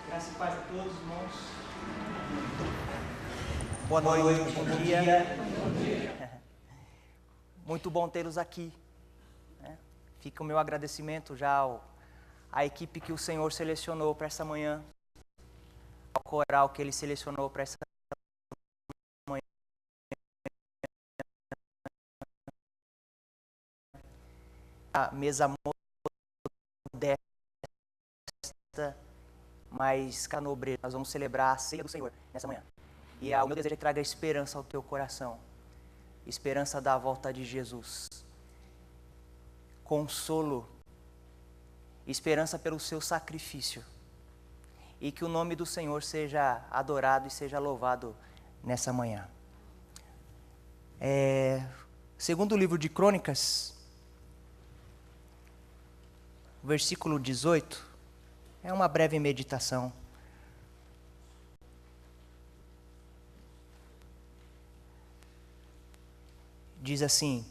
Graça e paz a todos, irmãos. Boa noite, bom dia. Muito bom tê-los aqui. Fica o meu agradecimento já à equipe que o Senhor selecionou para essa manhã, ao coral que Ele selecionou para essa manhã. A mesa modesta, mas canobreira. Nós vamos celebrar a ceia do Senhor nessa manhã. E o meu desejo é que traga esperança ao teu coração. Esperança da volta de Jesus. Consolo. Esperança pelo seu sacrifício. E que o nome do Senhor seja adorado e seja louvado nessa manhã. Segundo o livro de Crônicas, versículo 18, é uma breve meditação. Diz assim: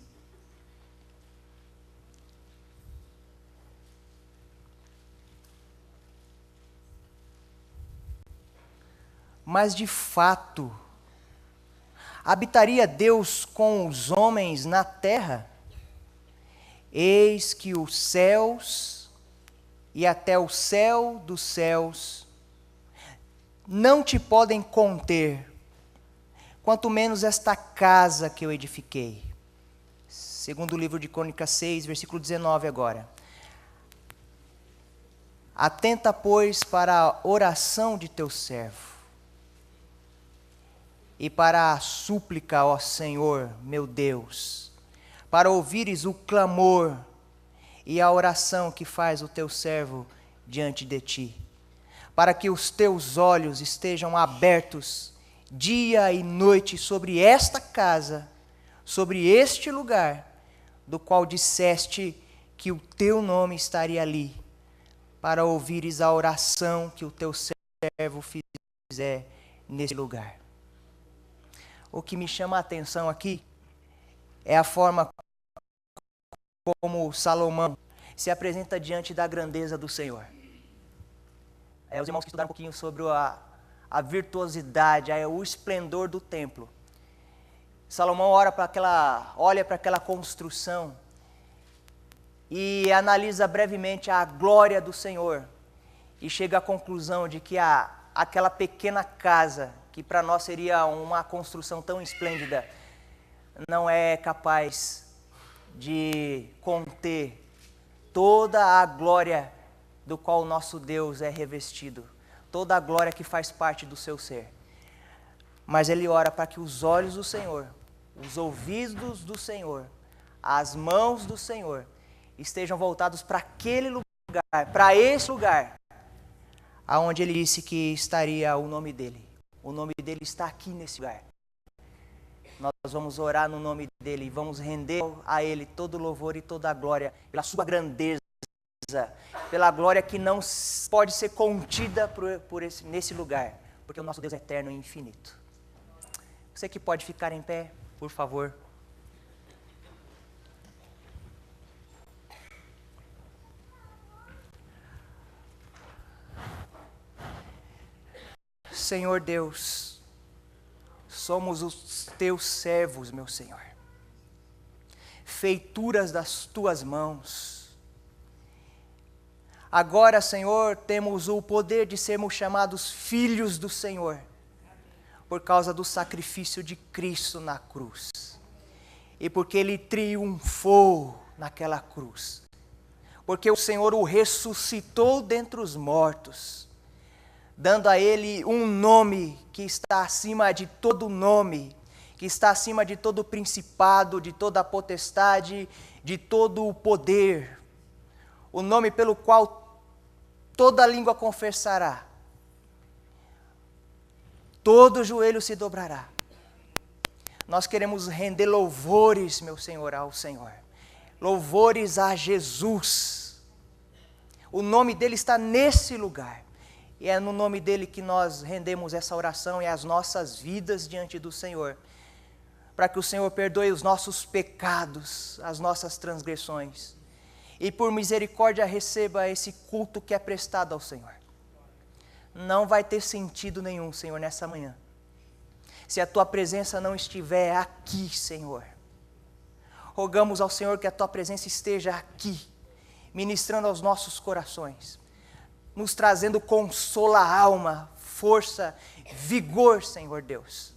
mas de fato, habitaria Deus com os homens na terra? Eis que os céus e até o céu dos céus não te podem conter, quanto menos esta casa que eu edifiquei. Segundo o livro de Crônicas 6, versículo 19 agora. Atenta, pois, para a oração de teu servo, e para a súplica, ó Senhor, meu Deus, para ouvires o clamor e a oração que faz o teu servo diante de ti, para que os teus olhos estejam abertos dia e noite sobre esta casa, sobre este lugar, do qual disseste que o teu nome estaria ali, para ouvires a oração que o teu servo fizer nesse lugar. O que me chama a atenção aqui é a forma como Salomão se apresenta diante da grandeza do Senhor. Os irmãos que estudaram um pouquinho sobre a virtuosidade, o esplendor do templo. Salomão olha para aquela construção e analisa brevemente a glória do Senhor e chega à conclusão de que aquela pequena casa, que para nós seria uma construção tão esplêndida, não é capaz de conter toda a glória do qual o nosso Deus é revestido, toda a glória que faz parte do seu ser. Mas ele ora para que os olhos do Senhor, os ouvidos do Senhor, as mãos do Senhor estejam voltados para aquele lugar, para esse lugar, aonde ele disse que estaria o nome dele. O nome dele está aqui nesse lugar. Nós vamos orar no nome dele e vamos render a ele todo o louvor e toda a glória pela sua grandeza, pela glória que não pode ser contida nesse lugar, porque o nosso Deus é eterno e infinito. Você que pode ficar em pé, por favor. Senhor Deus, somos os teus servos, meu Senhor, feituras das tuas mãos. Agora, Senhor, temos o poder de sermos chamados filhos do Senhor, por causa do sacrifício de Cristo na cruz, e porque Ele triunfou naquela cruz, porque o Senhor o ressuscitou dentre os mortos, dando a Ele um nome que está acima de todo nome, que está acima de todo principado, de toda potestade, de todo o poder, o nome pelo qual toda língua confessará, todo joelho se dobrará. Nós queremos render louvores, meu Senhor, ao Senhor, louvores a Jesus. O nome dele está nesse lugar. E é no nome dele que nós rendemos essa oração e as nossas vidas diante do Senhor, para que o Senhor perdoe os nossos pecados, as nossas transgressões, e por misericórdia receba esse culto que é prestado ao Senhor. Não vai ter sentido nenhum, Senhor, nessa manhã, se a tua presença não estiver aqui, Senhor. Rogamos ao Senhor que a tua presença esteja aqui, ministrando aos nossos corações, nos trazendo consolo à alma, força, vigor, Senhor Deus.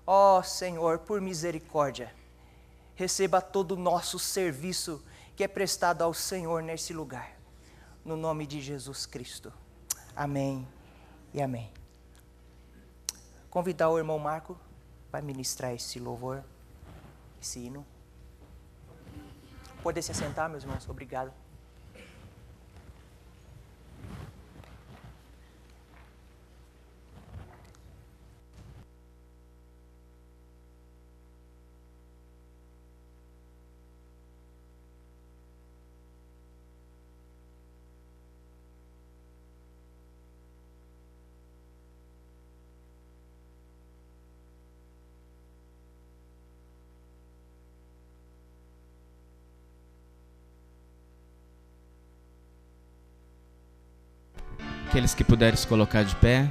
Ó Senhor, por misericórdia, receba todo o nosso serviço que é prestado ao Senhor nesse lugar, no nome de Jesus Cristo. Amém e amém. Convidar o irmão Marco para ministrar esse louvor, esse hino. Pode se assentar, meus irmãos, obrigado. Aqueles que puderem se colocar de pé.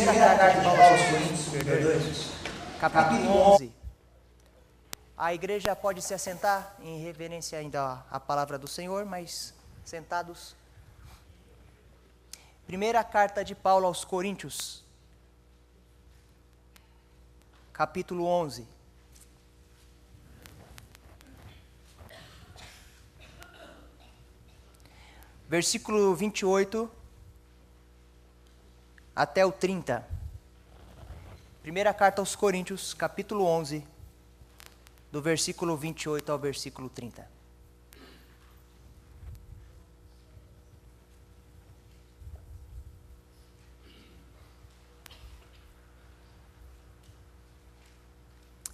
Primeira carta de Paulo aos Coríntios, capítulo 11. A igreja pode se assentar em reverência ainda à palavra do Senhor, mas sentados. Primeira carta de Paulo aos Coríntios, capítulo 11. Versículo 28 até o 30. Primeira carta aos Coríntios, capítulo 11, do versículo 28 ao versículo 30.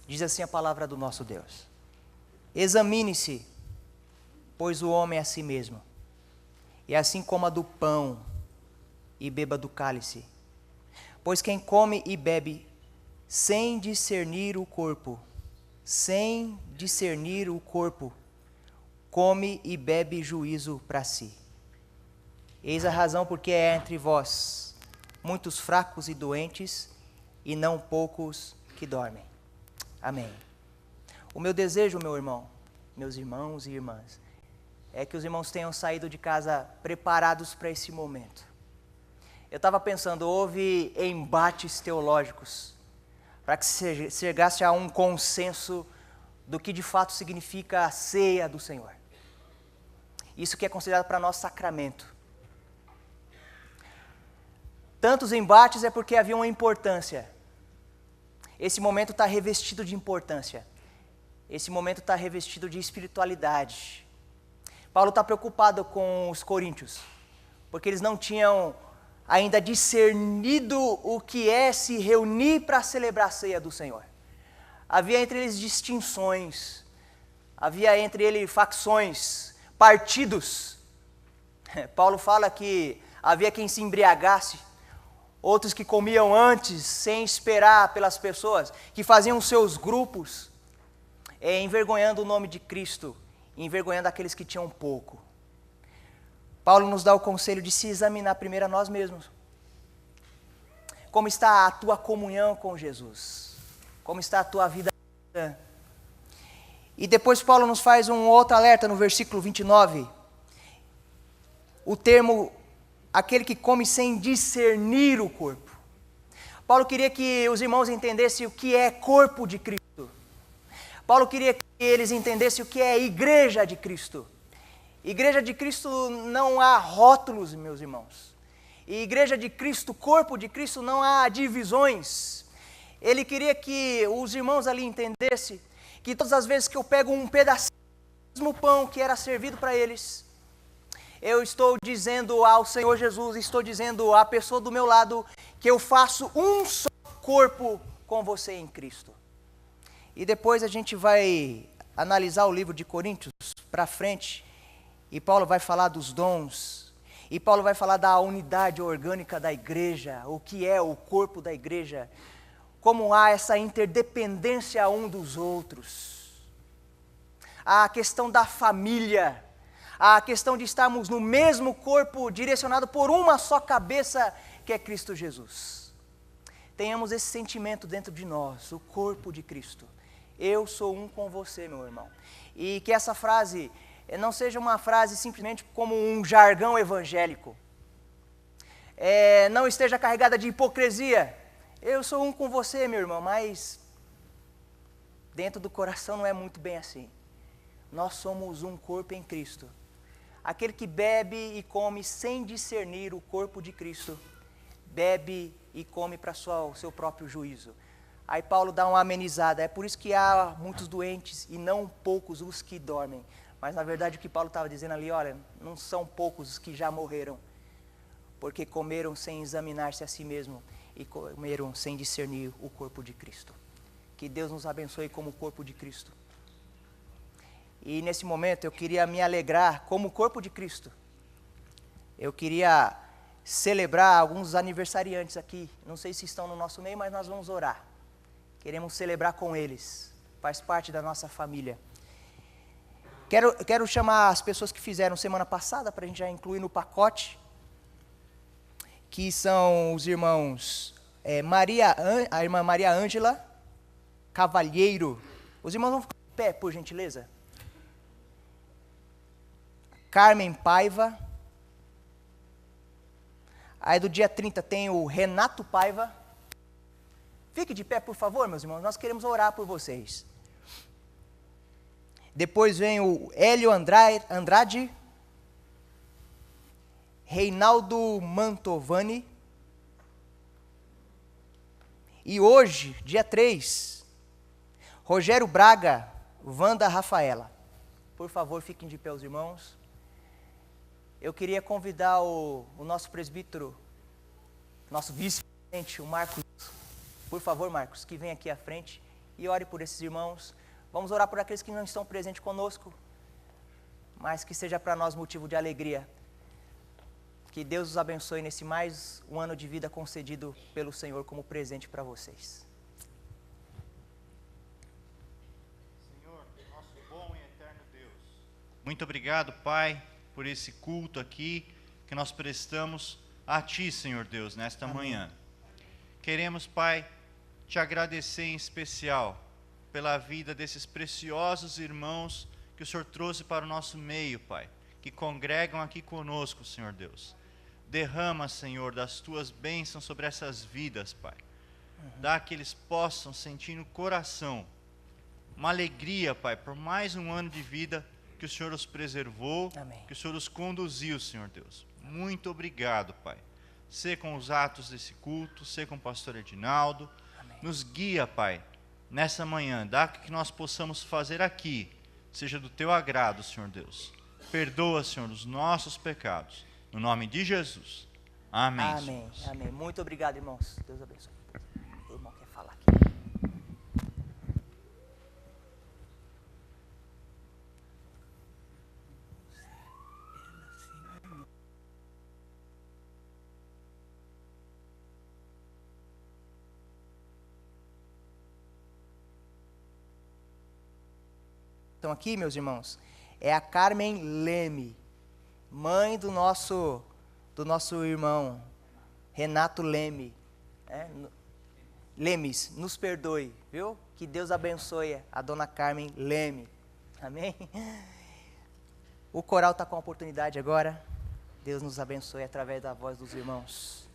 Diz assim a palavra do nosso Deus: examine-se, pois o homem é a si mesmo, e assim coma do pão e beba do cálice. Pois quem come e bebe sem discernir o corpo, come e bebe juízo para si. Eis a razão porque é entre vós muitos fracos e doentes, e não poucos que dormem. Amém. O meu desejo, meu irmão, meus irmãos e irmãs, é que os irmãos tenham saído de casa preparados para esse momento. Eu estava pensando, houve embates teológicos para que se chegasse a um consenso do que de fato significa a ceia do Senhor. Isso que é considerado para nós sacramento. Tantos embates é porque havia uma importância. Esse momento está revestido de importância. Esse momento está revestido de espiritualidade. Paulo está preocupado com os coríntios, porque eles não tinham ainda discernido o que é se reunir para celebrar a ceia do Senhor. Havia entre eles distinções, havia entre eles facções, partidos. Paulo fala que havia quem se embriagasse, outros que comiam antes, sem esperar pelas pessoas, que faziam seus grupos, envergonhando o nome de Cristo, envergonhando aqueles que tinham pouco. Paulo nos dá o conselho de se examinar primeiro a nós mesmos. Como está a tua comunhão com Jesus? Como está a tua vida? E depois Paulo nos faz um outro alerta no versículo 29. O termo, aquele que come sem discernir o corpo. Paulo queria que os irmãos entendessem o que é corpo de Cristo. Paulo queria que eles entendessem o que é igreja de Cristo. Igreja de Cristo não há rótulos, meus irmãos. E igreja de Cristo, corpo de Cristo, não há divisões. Ele queria que os irmãos ali entendessem que todas as vezes que eu pego um pedacinho do pão que era servido para eles, eu estou dizendo ao Senhor Jesus, estou dizendo à pessoa do meu lado, que eu faço um só corpo com você em Cristo. E depois a gente vai analisar o livro de Coríntios para frente, e Paulo vai falar dos dons, e Paulo vai falar da unidade orgânica da igreja, o que é o corpo da igreja, como há essa interdependência um dos outros. A questão da família, a questão de estarmos no mesmo corpo, direcionado por uma só cabeça, que é Cristo Jesus. Tenhamos esse sentimento dentro de nós, o corpo de Cristo. Eu sou um com você, meu irmão. E que essa frase não seja uma frase simplesmente como um jargão evangélico. Não esteja carregada de hipocrisia. Eu sou um com você, meu irmão, mas dentro do coração não é muito bem assim. Nós somos um corpo em Cristo. Aquele que bebe e come sem discernir o corpo de Cristo, bebe e come para o seu próprio juízo. Aí Paulo dá uma amenizada, é por isso que há muitos doentes e não poucos os que dormem. Mas na verdade o que Paulo estava dizendo ali, olha, não são poucos os que já morreram, porque comeram sem examinar-se a si mesmo e comeram sem discernir o corpo de Cristo. Que Deus nos abençoe como corpo de Cristo. E nesse momento eu queria me alegrar como corpo de Cristo. Eu queria celebrar alguns aniversariantes aqui. Não sei se estão no nosso meio, mas nós vamos orar. Queremos celebrar com eles. Faz parte da nossa família. Quero chamar as pessoas que fizeram semana passada, para a gente já incluir no pacote, que são os irmãos a irmã Maria Ângela Cavalheiro. Os irmãos vão ficar de pé, por gentileza. Carmen Paiva. Aí do dia 30 tem o Renato Paiva. Fique de pé, por favor, meus irmãos, nós queremos orar por vocês. Depois vem o Hélio Andrade, Reinaldo Mantovani. E hoje, dia 3, Rogério Braga, Wanda Rafaela. Por favor, fiquem de pé os irmãos. Eu queria convidar o nosso presbítero, nosso vice-presidente, o Marcos. Por favor, Marcos, que venha aqui à frente e ore por esses irmãos. Vamos orar por aqueles que não estão presentes conosco, mas que seja para nós motivo de alegria. Que Deus os abençoe nesse mais um ano de vida concedido pelo Senhor como presente para vocês. Senhor, nosso bom e eterno Deus, muito obrigado, Pai, por esse culto aqui que nós prestamos a Ti, Senhor Deus, nesta manhã. Queremos, Pai, Te agradecer em especial pela vida desses preciosos irmãos que o Senhor trouxe para o nosso meio, Pai, que congregam aqui conosco, Senhor Deus. Derrama, Senhor, das Tuas bênçãos sobre essas vidas, Pai. Dá que eles possam sentir no coração uma alegria, Pai, por mais um ano de vida que o Senhor os preservou, Amém. que o Senhor os conduziu, Senhor Deus. Muito obrigado, Pai. Sê com os atos desse culto, sê com o pastor Edinaldo. Amém. Nos guia, Pai, nessa manhã. Dá que nós possamos fazer aqui, seja do Teu agrado, Senhor Deus. Perdoa, Senhor, os nossos pecados. No nome de Jesus. Amém. Amém. Senhor. Amém. Muito obrigado, irmãos. Deus abençoe. O irmão quer falar aqui. Então aqui, meus irmãos, é a Carmen Leme, mãe do nosso irmão Renato Leme. Lemes, nos perdoe, viu? Que Deus abençoe a dona Carmen Leme. Amém? O coral está com a oportunidade agora. Deus nos abençoe através da voz dos irmãos.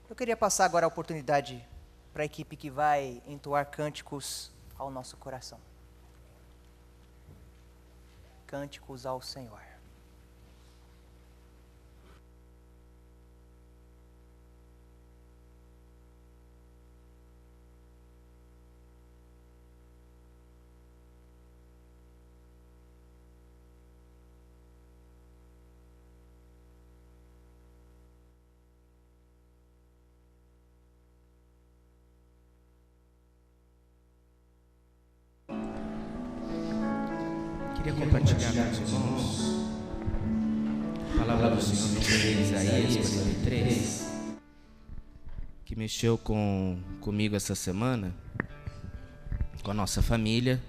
Eu queria passar agora a oportunidade para a equipe que vai entoar cânticos ao nosso coração. Cânticos ao Senhor. Queria compartilhar com os irmãos a palavra do Senhor no livro de Isaías 43, que mexeu comigo essa semana, com a nossa família,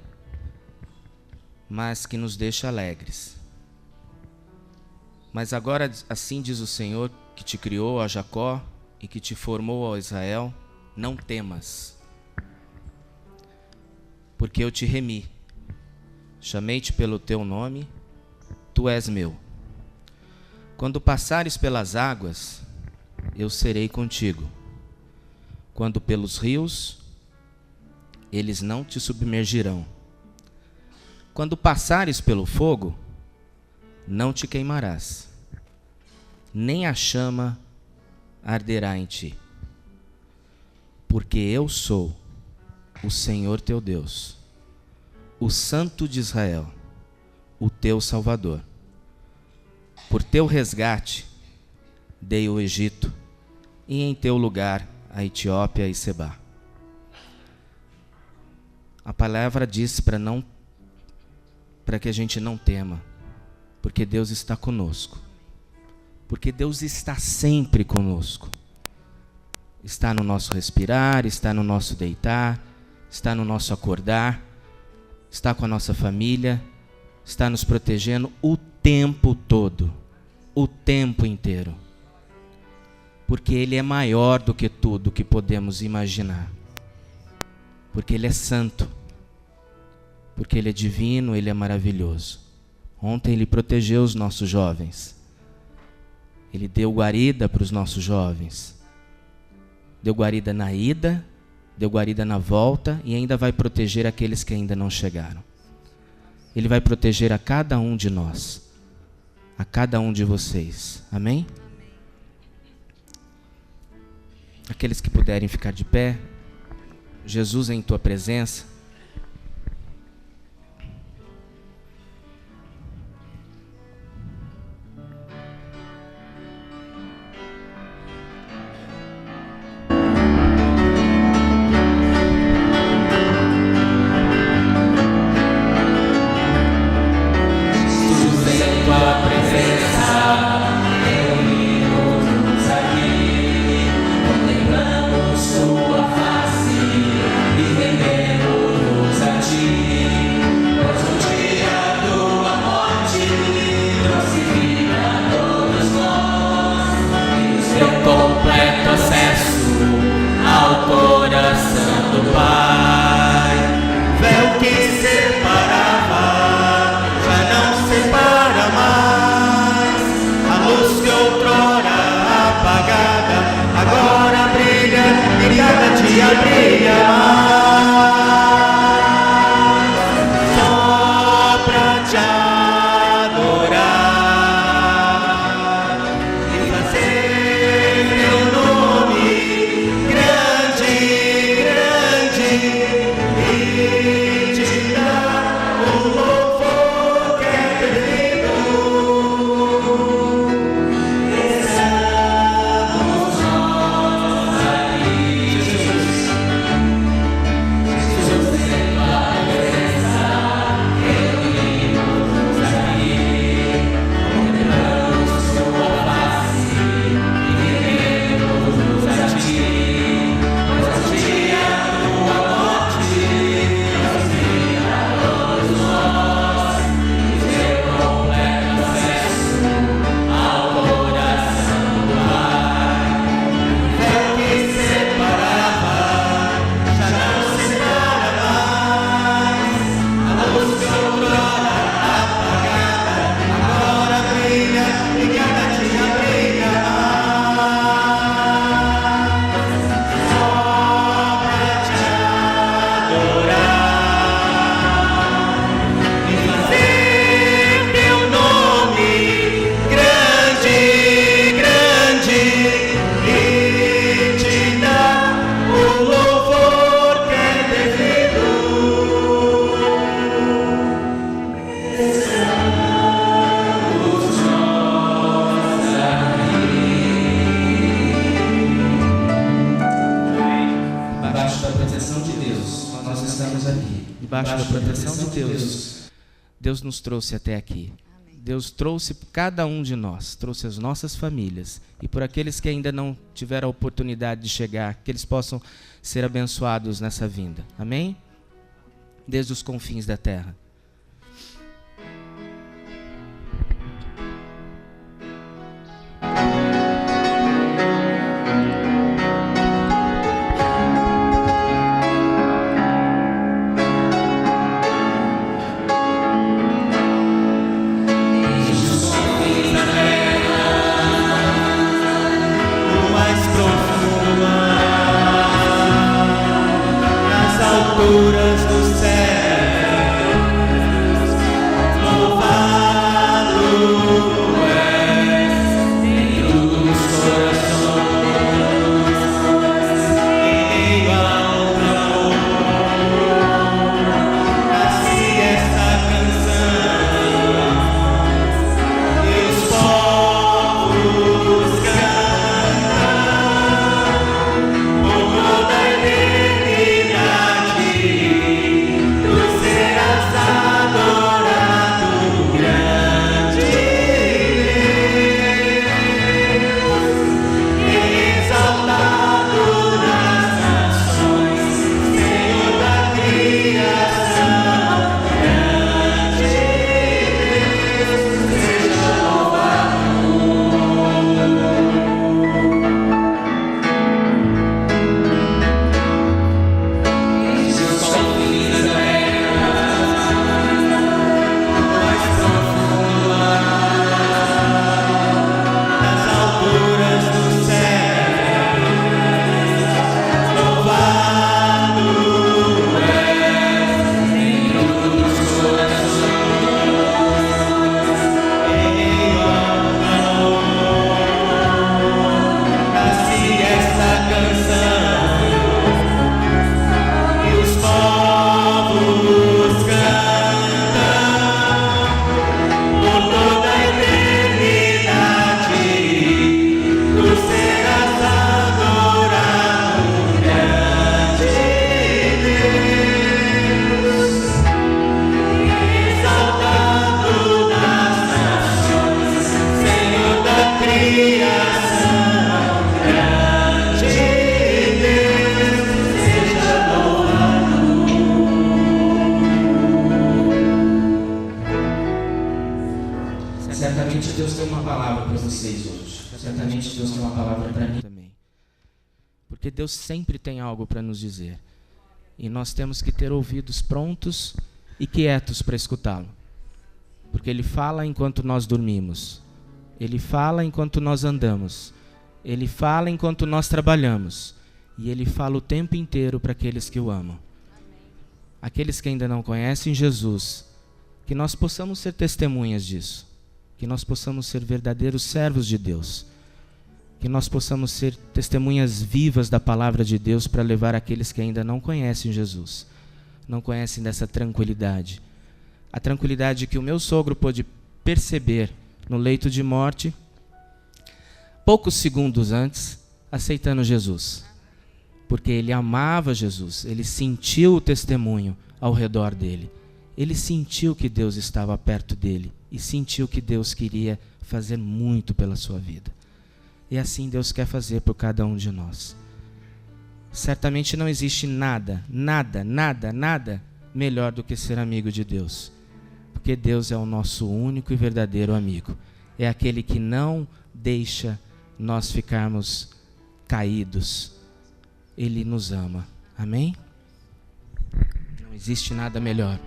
mas que nos deixa alegres. Mas agora, assim diz o Senhor, que te criou, ó Jacó, e que te formou, ó Israel, não temas, porque eu te remi, chamei-te pelo teu nome, tu és meu. Quando passares pelas águas, eu serei contigo. Quando pelos rios, eles não te submergirão. Quando passares pelo fogo, não te queimarás, nem a chama arderá em ti. Porque eu sou o Senhor teu Deus, o Santo de Israel, o teu Salvador. Por teu resgate dei o Egito, e em teu lugar a Etiópia e Sebá. A palavra diz para que a gente não tema, porque Deus está conosco. Porque Deus está sempre conosco. Está no nosso respirar, está no nosso deitar, está no nosso acordar, está com a nossa família, está nos protegendo o tempo todo, o tempo inteiro. Porque Ele é maior do que tudo que podemos imaginar. Porque Ele é santo. Porque Ele é divino, Ele é maravilhoso. Ontem Ele protegeu os nossos jovens. Ele deu guarida para os nossos jovens. Deu guarida na ida, deu guarida na volta e ainda vai proteger aqueles que ainda não chegaram. Ele vai proteger a cada um de nós, a cada um de vocês. Amém? Aqueles que puderem ficar de pé, Jesus em tua presença. Deus nos trouxe até aqui. Deus trouxe cada um de nós, trouxe as nossas famílias. E por aqueles que ainda não tiveram a oportunidade de chegar, que eles possam ser abençoados nessa vinda. Amém? Desde os confins da terra. Do céu, louvado és em dos corações, em alto amor, nasce esta canção, e os povos cantam por toda a eternidade. Certamente Deus tem uma palavra para vocês hoje. Certamente Deus tem uma palavra para mim também. Porque Deus sempre tem algo para nos dizer. E nós temos que ter ouvidos prontos e quietos para escutá-lo. Porque Ele fala enquanto nós dormimos. Ele fala enquanto nós andamos. Ele fala enquanto nós trabalhamos. E Ele fala o tempo inteiro para aqueles que o amam. Aqueles que ainda não conhecem Jesus, que nós possamos ser testemunhas disso. Que nós possamos ser verdadeiros servos de Deus. Que nós possamos ser testemunhas vivas da palavra de Deus para levar aqueles que ainda não conhecem Jesus. Não conhecem dessa tranquilidade. A tranquilidade que o meu sogro pôde perceber no leito de morte, poucos segundos antes, aceitando Jesus. Porque ele amava Jesus, ele sentiu o testemunho ao redor dele. Ele sentiu que Deus estava perto dele e sentiu que Deus queria fazer muito pela sua vida. E assim Deus quer fazer por cada um de nós. Certamente não existe nada melhor do que ser amigo de Deus. Porque Deus é o nosso único e verdadeiro amigo. É aquele que não deixa nós ficarmos caídos. Ele nos ama. Amém? Não existe nada melhor.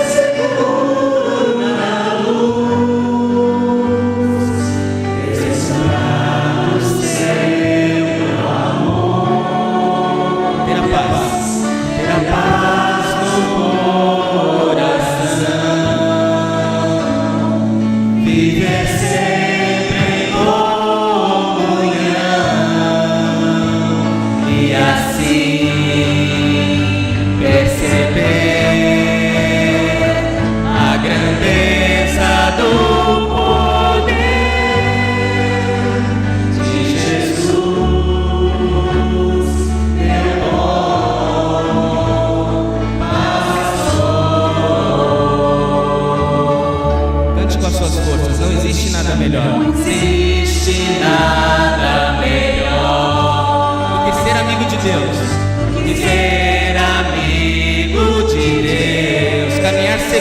Seguro na luz.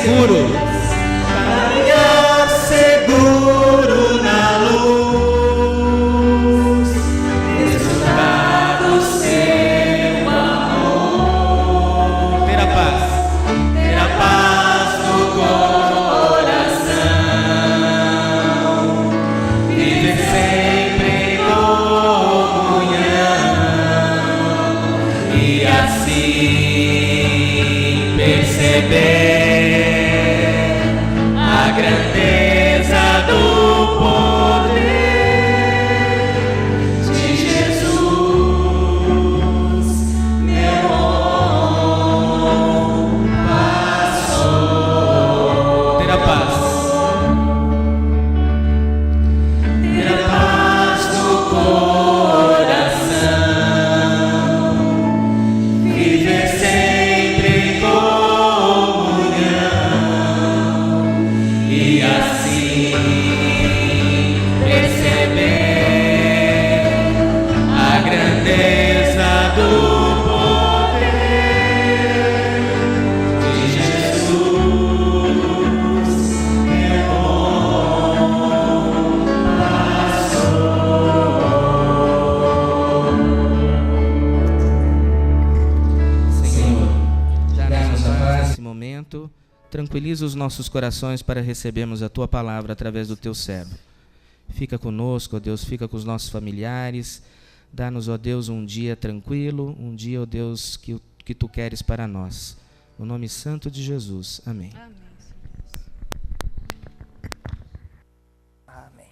seguro. Caminhar seguro na luz, desfrutar do seu amor, Ter a paz. ter a paz no coração, viver sempre em comunhão e assim perceber a grandeza do poder de Jesus, meu ombro passou. Ter a paz. Ter a paz no coração, viver sempre em comunhão e assim perceber a grandeza do poder de Jesus, meu ombro Senhor, dá-nos a paz nesse momento. Tranquiliza os nossos corações para recebermos a Tua palavra através do Teu servo. Fica conosco, ó Deus, fica com os nossos familiares. Dá-nos, ó Deus, um dia tranquilo, um dia, ó Deus, que Tu queres para nós. No nome santo de Jesus. Amém. Amém.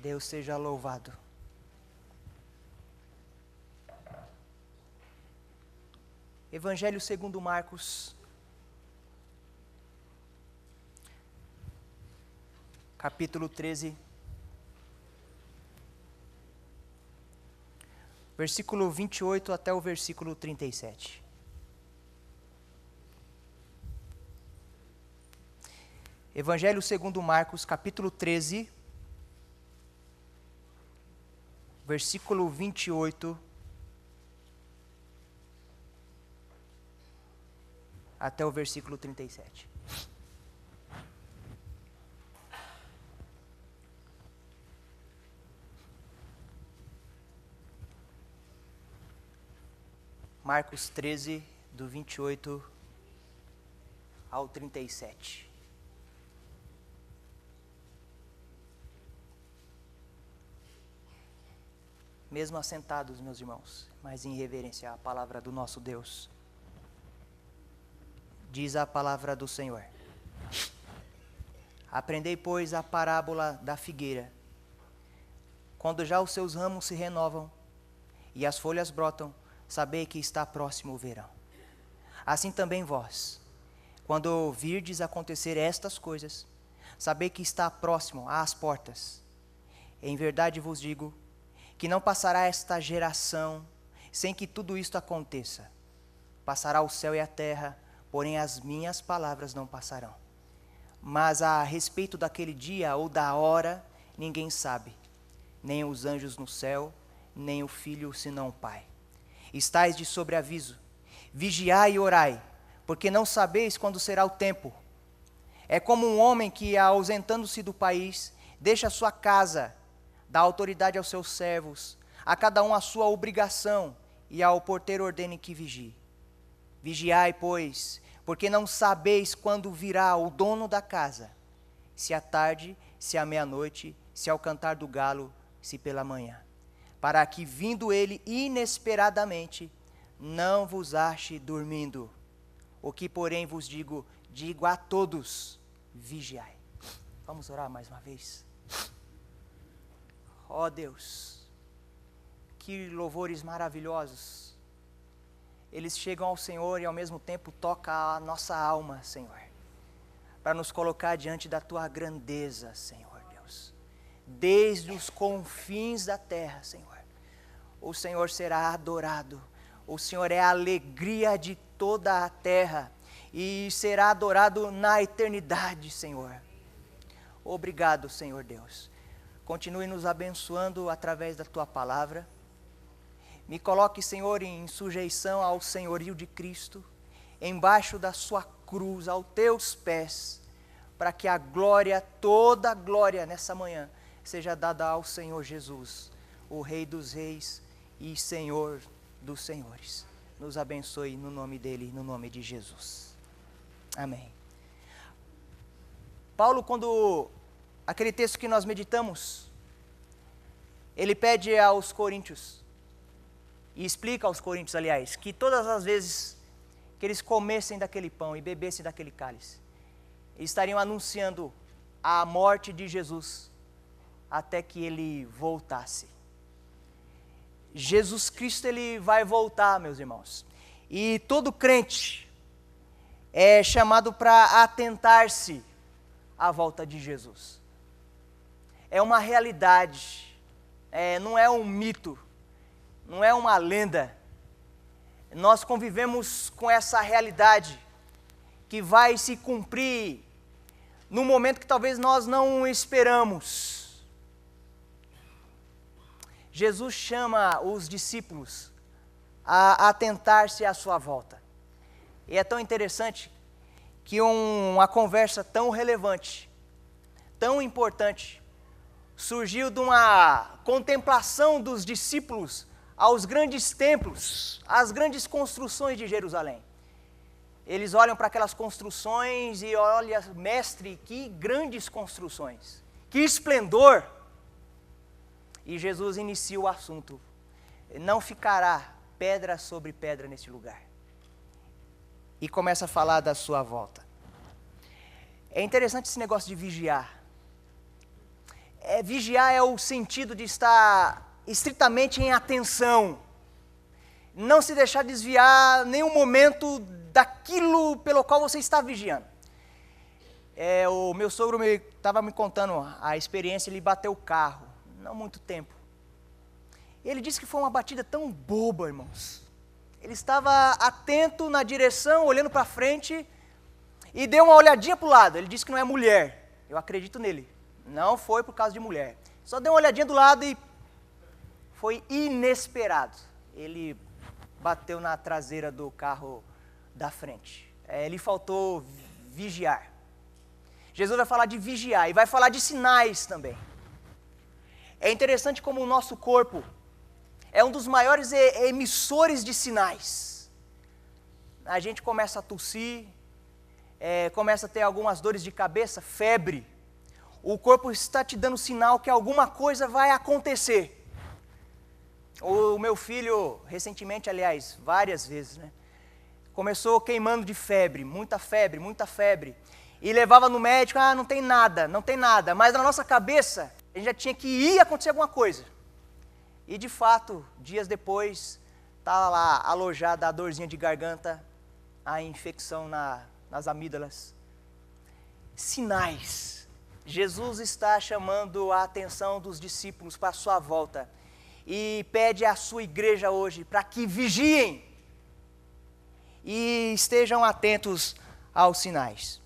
Deus seja louvado. Evangelho segundo Marcos, capítulo 13, versículo 28 até o versículo 37. Evangelho segundo Marcos, capítulo 13, versículo 28 até o versículo 37. Marcos 13, do 28 ao 37. Mesmo assentados, meus irmãos, mas em reverência à palavra do nosso Deus. Diz a palavra do Senhor: aprendei, pois, a parábola da figueira. Quando já os seus ramos se renovam e as folhas brotam, sabei que está próximo o verão. Assim também vós, quando virdes acontecer estas coisas, sabei que está próximo às portas. Em verdade vos digo que não passará esta geração sem que tudo isto aconteça. Passará o céu e a terra, porém as minhas palavras não passarão. Mas a respeito daquele dia ou da hora, ninguém sabe, nem os anjos no céu, nem o Filho, senão o Pai. Estais de sobreaviso, vigiai e orai, porque não sabeis quando será o tempo. É como um homem que, ausentando-se do país, deixa a sua casa, dá autoridade aos seus servos, a cada um a sua obrigação, e ao porteiro ordene que vigie. Vigiai, pois, porque não sabeis quando virá o dono da casa, se à tarde, se à meia-noite, se ao cantar do galo, se pela manhã, para que, vindo ele inesperadamente, não vos ache dormindo. O que, porém, vos digo, digo a todos: vigiai. Vamos orar mais uma vez. Ó Deus, que louvores maravilhosos. Eles chegam ao Senhor e ao mesmo tempo tocam a nossa alma, Senhor, para nos colocar diante da Tua grandeza, Senhor Deus. Desde os confins da terra, Senhor, o Senhor será adorado. O Senhor é a alegria de toda a terra e será adorado na eternidade, Senhor. Obrigado, Senhor Deus. Continue nos abençoando através da Tua palavra. Me coloque, Senhor, em sujeição ao senhorio de Cristo, embaixo da sua cruz, aos teus pés, para que a glória, toda a glória nessa manhã, seja dada ao Senhor Jesus, o Rei dos Reis e Senhor dos Senhores. Nos abençoe no nome dele, no nome de Jesus. Amém. Paulo, quando aquele texto que nós meditamos, ele pede aos coríntios, e explica aos coríntios, aliás, que todas as vezes que eles comessem daquele pão e bebessem daquele cálice, eles estariam anunciando a morte de Jesus até que ele voltasse. Jesus Cristo, ele vai voltar, meus irmãos. E todo crente é chamado para atentar-se à volta de Jesus. É uma realidade, não é um mito, não é uma lenda. Nós convivemos com essa realidade que vai se cumprir num momento que talvez nós não esperamos. Jesus chama os discípulos a atentar-se à sua volta. E é tão interessante que uma conversa tão relevante, tão importante, surgiu de uma contemplação dos discípulos aos grandes templos, às grandes construções de Jerusalém. Eles olham para aquelas construções e olham, mestre, que grandes construções, que esplendor! E Jesus inicia o assunto. Não ficará pedra sobre pedra nesse lugar. E começa a falar da sua volta. É interessante esse negócio de vigiar. Vigiar é o sentido de estar estritamente em atenção. Não se deixar desviar nenhum momento daquilo pelo qual você está vigiando. O meu sogro estava me contando a experiência, ele bateu o carro. Não muito tempo. Ele disse que foi uma batida tão boba, irmãos. Ele estava atento na direção, olhando para frente, e deu uma olhadinha para o lado. Ele disse que não é mulher. Eu acredito nele. Não foi por causa de mulher. Só deu uma olhadinha do lado e foi inesperado. Ele bateu na traseira do carro da frente. Lhe faltou vigiar. Jesus vai falar de vigiar e vai falar de sinais também. É interessante como o nosso corpo é um dos maiores emissores de sinais. A gente começa a tossir, começa a ter algumas dores de cabeça, febre. O corpo está te dando sinal que alguma coisa vai acontecer. O meu filho, recentemente, aliás, várias vezes, começou queimando de febre, muita febre, muita febre. E levava no médico, não tem nada, não tem nada. Mas na nossa cabeça, a gente já tinha que ir acontecer alguma coisa. E de fato, dias depois, estava lá alojada a dorzinha de garganta, a infecção nas amígdalas. Sinais. Jesus está chamando a atenção dos discípulos para a sua volta. E pede à sua igreja hoje para que vigiem e estejam atentos aos sinais.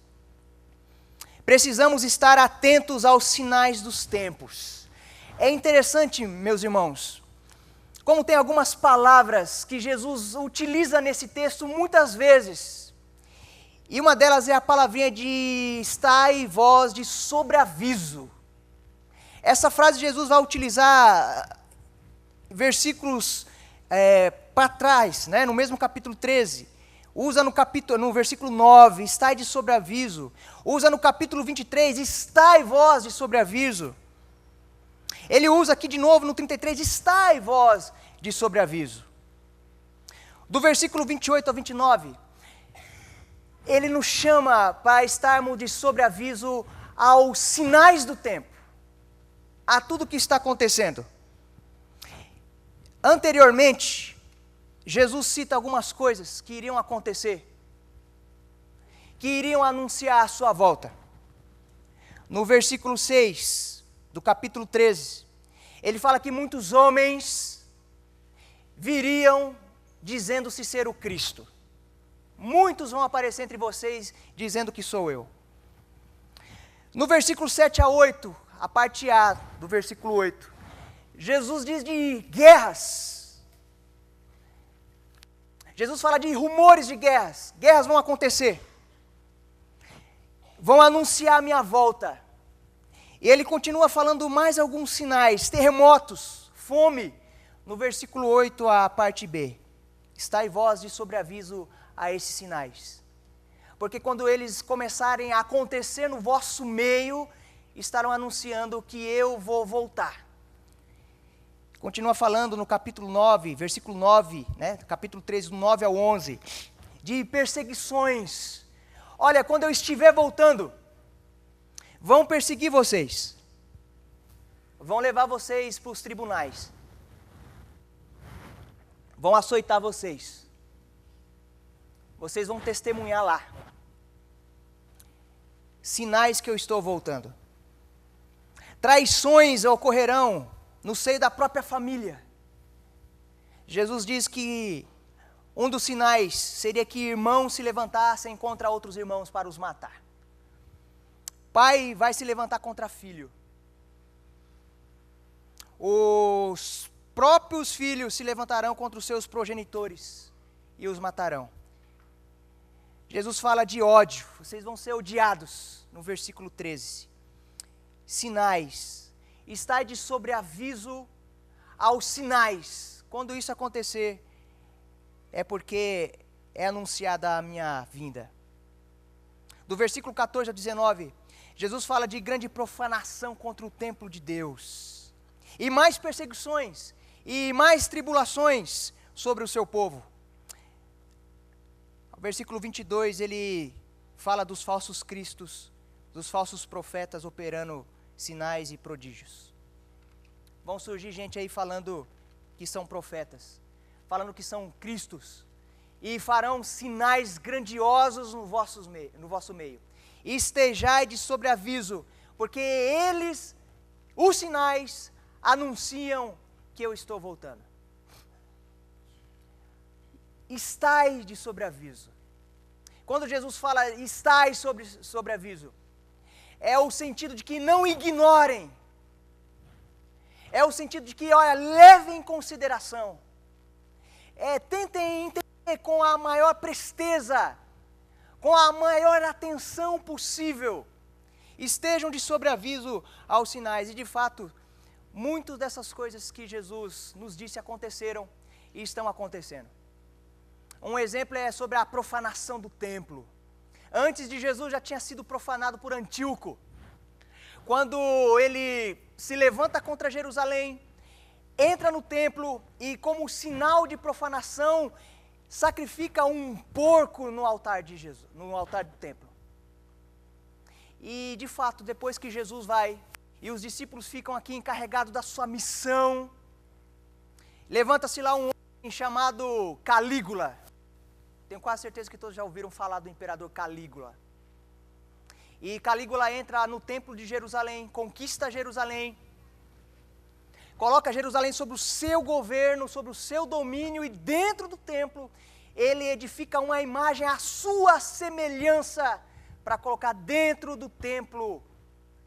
Precisamos estar atentos aos sinais dos tempos. É interessante, meus irmãos, como tem algumas palavras que Jesus utiliza nesse texto muitas vezes. E uma delas é a palavrinha de estai vós de sobreaviso. Essa frase Jesus vai utilizar versículos para trás, no mesmo capítulo 13. Usa no versículo 9, estai de sobreaviso. Usa no capítulo 23, estai vós de sobreaviso. Ele usa aqui de novo no 33, estai vós de sobreaviso. Do versículo 28 ao 29, ele nos chama para estarmos de sobreaviso aos sinais do tempo, a tudo que está acontecendo. Anteriormente, Jesus cita algumas coisas que iriam acontecer, que iriam anunciar a sua volta. No versículo 6 do capítulo 13, ele fala que muitos homens viriam dizendo-se ser o Cristo. Muitos vão aparecer entre vocês dizendo que sou eu. No versículo 7 a 8, a parte A do versículo 8, Jesus diz de guerras. Jesus fala de rumores de guerras. Guerras vão acontecer. Vão anunciar a minha volta. E ele continua falando mais alguns sinais. Terremotos, fome. No versículo 8, a parte B. Estai vós de sobreaviso a esses sinais. Porque quando eles começarem a acontecer no vosso meio, estarão anunciando que eu vou voltar. Continua falando no capítulo 9, versículo 9, né? Capítulo 13, do 9 ao 11, de perseguições. Olha, quando eu estiver voltando, vão perseguir vocês. Vão levar vocês para os tribunais. Vão açoitar vocês. Vocês vão testemunhar lá. Sinais que eu estou voltando. Traições ocorrerão no seio da própria família. Jesus diz que um dos sinais seria que irmãos se levantassem contra outros irmãos para os matar. Pai vai se levantar contra filho. Os próprios filhos se levantarão contra os seus progenitores e os matarão. Jesus fala de ódio, vocês vão ser odiados, no versículo 13. Sinais, estai de sobreaviso aos sinais. Quando isso acontecer, é porque é anunciada a minha vinda. Do versículo 14 ao 19, Jesus fala de grande profanação contra o templo de Deus. E mais perseguições, e mais tribulações sobre o seu povo. O versículo 22, ele fala dos falsos cristos, dos falsos profetas operando sinais e prodígios. Vão surgir gente aí falando que são profetas, falando que são cristos, e farão sinais grandiosos no vosso meio. E estejai de sobreaviso, porque eles, os sinais, anunciam que eu estou voltando. Estai de sobreaviso. Quando Jesus fala estai sobreaviso, é o sentido de que não ignorem. É o sentido de que, olha, levem em consideração. Tentem entender com a maior presteza, com a maior atenção possível. Estejam de sobreaviso aos sinais. E de fato, muitas dessas coisas que Jesus nos disse aconteceram e estão acontecendo. Um exemplo é sobre a profanação do templo. Antes de Jesus já tinha sido profanado por Antíoco. Quando ele se levanta contra Jerusalém, entra no templo e, como sinal de profanação, sacrifica um porco no altar de Jesus, no altar do templo. E de fato, depois que Jesus vai e os discípulos ficam aqui encarregados da sua missão, levanta-se lá um homem chamado Calígula. Tenho quase certeza que todos já ouviram falar do imperador Calígula. E Calígula entra no templo de Jerusalém, conquista Jerusalém, coloca Jerusalém sobre o seu governo, sobre o seu domínio, e dentro do templo ele edifica uma imagem à sua semelhança para colocar dentro do templo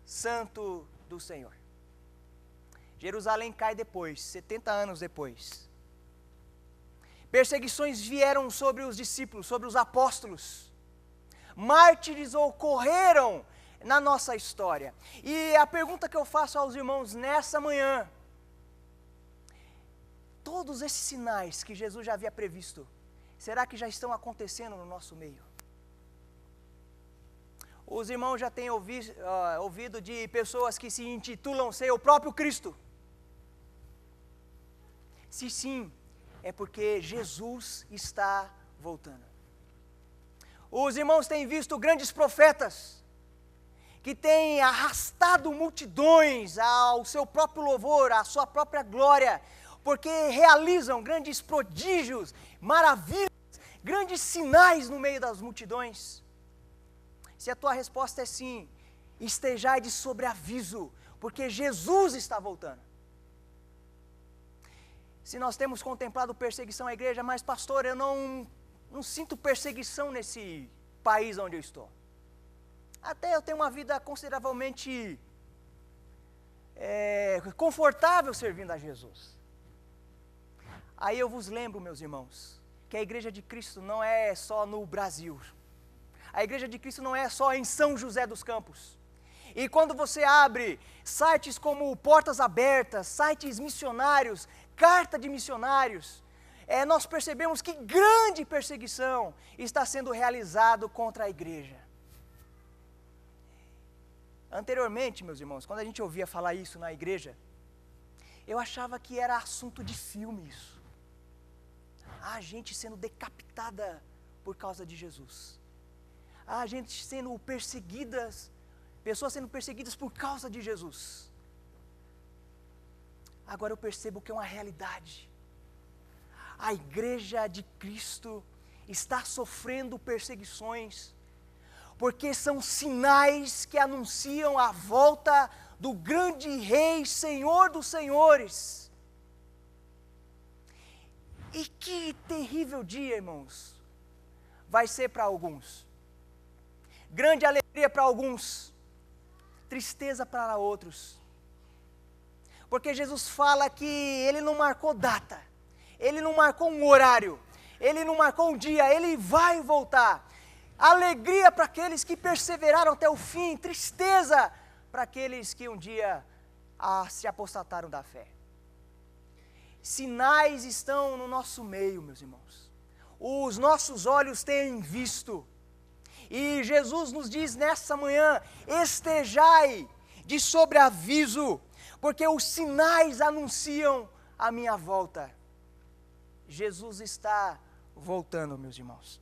santo do Senhor. Jerusalém cai depois, 70 anos depois. Perseguições vieram sobre os discípulos, sobre os apóstolos. Mártires ocorreram na nossa história. E a pergunta que eu faço aos irmãos nessa manhã: todos esses sinais que Jesus já havia previsto, será que já estão acontecendo no nosso meio? Os irmãos já têm ouvido de pessoas que se intitulam ser o próprio Cristo. Se sim, é porque Jesus está voltando. Os irmãos têm visto grandes profetas que têm arrastado multidões ao seu próprio louvor, à sua própria glória, porque realizam grandes prodígios, maravilhas, grandes sinais no meio das multidões. Se a tua resposta é sim, estejai de sobreaviso, porque Jesus está voltando. Se nós temos contemplado perseguição à igreja, mas pastor, eu não sinto perseguição nesse país onde eu estou. Até eu tenho uma vida consideravelmente confortável servindo a Jesus. Aí eu vos lembro, meus irmãos, que a igreja de Cristo não é só no Brasil. A igreja de Cristo não é só em São José dos Campos. E quando você abre sites como Portas Abertas, sites missionários, Carta de Missionários, nós percebemos que grande perseguição está sendo realizado contra a igreja. Anteriormente, meus irmãos, quando a gente ouvia falar isso na igreja, eu achava que era assunto de filme isso. A gente sendo decapitada por causa de Jesus. A gente sendo perseguidas, pessoas sendo perseguidas por causa de Jesus. Agora eu percebo que é uma realidade. A igreja de Cristo está sofrendo perseguições, porque são sinais que anunciam a volta do grande Rei, Senhor dos Senhores. E que terrível dia, irmãos, vai ser para alguns. Grande alegria para alguns, tristeza para outros. Porque Jesus fala que Ele não marcou data, Ele não marcou um horário, Ele não marcou um dia, Ele vai voltar. Alegria para aqueles que perseveraram até o fim, tristeza para aqueles que um dia se apostataram da fé. Sinais estão no nosso meio, meus irmãos. Os nossos olhos têm visto. E Jesus nos diz nessa manhã: estejai de sobreaviso, porque os sinais anunciam a minha volta. Jesus está voltando, meus irmãos.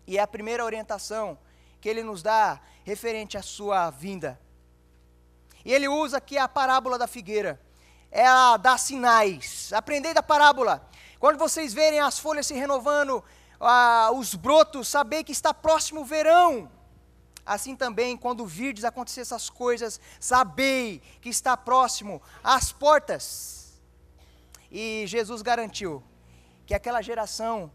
E é a primeira orientação que Ele nos dá referente à sua vinda. E Ele usa aqui a parábola da figueira. Ela dá sinais. Aprendei da parábola. Quando vocês verem as folhas se renovando, os brotos, sabei que está próximo o verão. Assim também, quando virdes acontecer essas coisas, sabei que está próximo as portas. E Jesus garantiu que aquela geração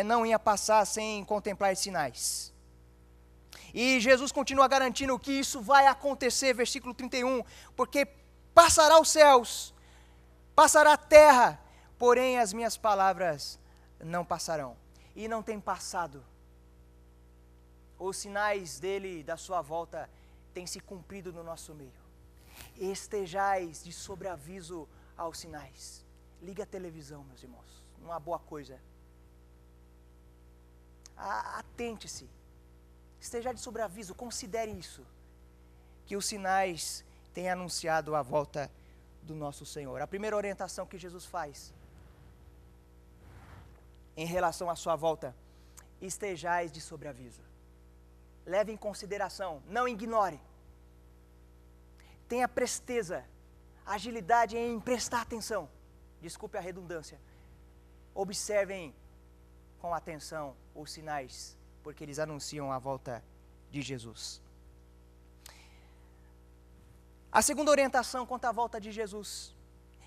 não ia passar sem contemplar sinais. E Jesus continua garantindo que isso vai acontecer, versículo 31, porque passará os céus, passará a terra, porém as minhas palavras não passarão. E não tem passado. Os sinais dele, da sua volta, têm se cumprido no nosso meio. Estejais de sobreaviso aos sinais. Liga a televisão, meus irmãos, uma boa coisa. Atente-se, esteja de sobreaviso, considere isso, que os sinais têm anunciado a volta do nosso Senhor. A primeira orientação que Jesus faz em relação à sua volta: estejais de sobreaviso. Leve em consideração, não ignore. Tenha presteza, agilidade em prestar atenção. Desculpe a redundância. Observem com atenção os sinais, porque eles anunciam a volta de Jesus. A segunda orientação quanto à volta de Jesus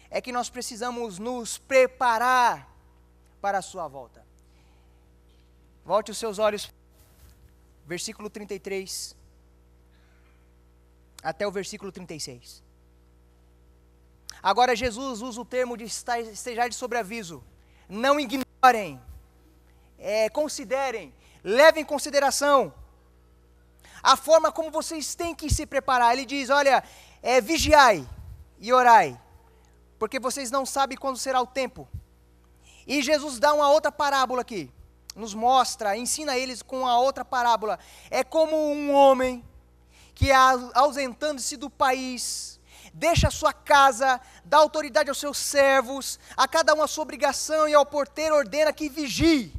é que nós precisamos nos preparar para a sua volta. Volte os seus olhos, versículo 33, até o versículo 36. Agora Jesus usa o termo de estejar de sobreaviso. Não ignorem, considerem, levem em consideração a forma como vocês têm que se preparar. Ele diz: olha, vigiai e orai, porque vocês não sabem quando será o tempo. E Jesus dá uma outra parábola aqui, nos mostra, ensina eles com a outra parábola. É como um homem que, ausentando-se do país, deixa a sua casa, dá autoridade aos seus servos, a cada um a sua obrigação, e ao porteiro ordena que vigie.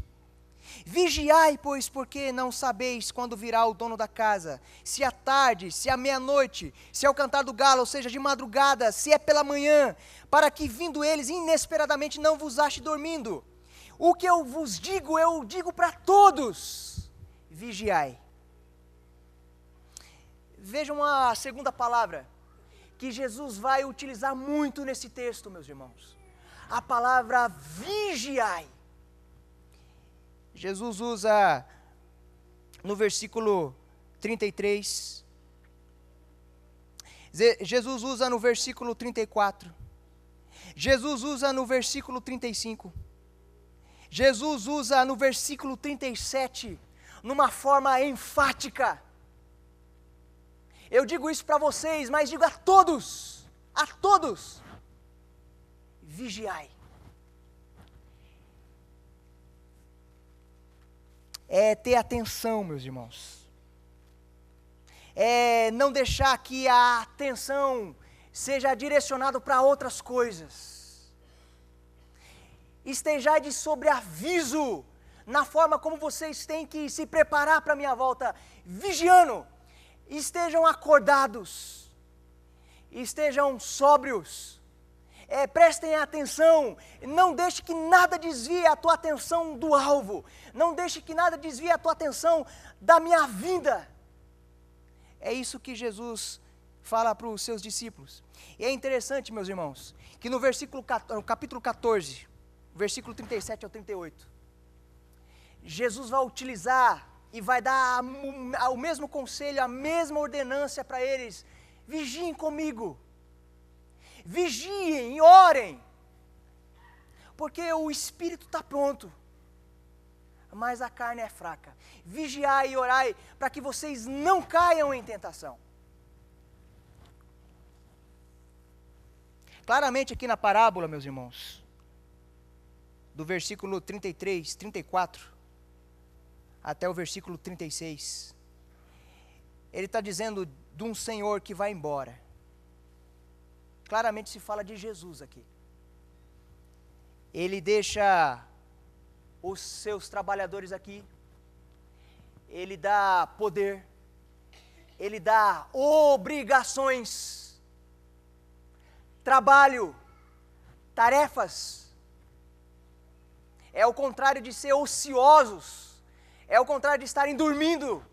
Vigiai, pois, porque não sabeis quando virá o dono da casa, se à tarde, se à meia-noite, se ao cantar do galo, ou seja, de madrugada, se é pela manhã, para que vindo eles inesperadamente não vos ache dormindo. O que eu vos digo, eu digo para todos: vigiai. Vejam a segunda palavra que Jesus vai utilizar muito nesse texto, meus irmãos. A palavra vigiai. Jesus usa no versículo 33, Jesus usa no versículo 34, Jesus usa no versículo 35, Jesus usa no versículo 37, numa forma enfática. Eu digo isso para vocês, mas digo a todos, vigiai. É ter atenção, meus irmãos. É não deixar que a atenção seja direcionada para outras coisas. Estejai de sobreaviso na forma como vocês têm que se preparar para a minha volta, vigiando. Estejam acordados, estejam sóbrios, prestem atenção, não deixe que nada desvie a tua atenção do alvo, não deixe que nada desvie a tua atenção da minha vinda. É isso que Jesus fala para os seus discípulos. E é interessante, meus irmãos, que no capítulo 14, versículo 37 ao 38, Jesus vai utilizar e vai dar o mesmo conselho, a mesma ordenância para eles. Vigiem comigo, vigiem e orem, porque o espírito está pronto, mas a carne é fraca. Vigiai e orai, para que vocês não caiam em tentação. Claramente aqui na parábola, meus irmãos, do versículo 33, 34, até o versículo 36, ele está dizendo de um senhor que vai embora. Claramente se fala de Jesus aqui. Ele deixa os seus trabalhadores aqui, ele dá poder, ele dá obrigações, trabalho, tarefas. É o contrário de ser ociosos, é o contrário de estarem dormindo.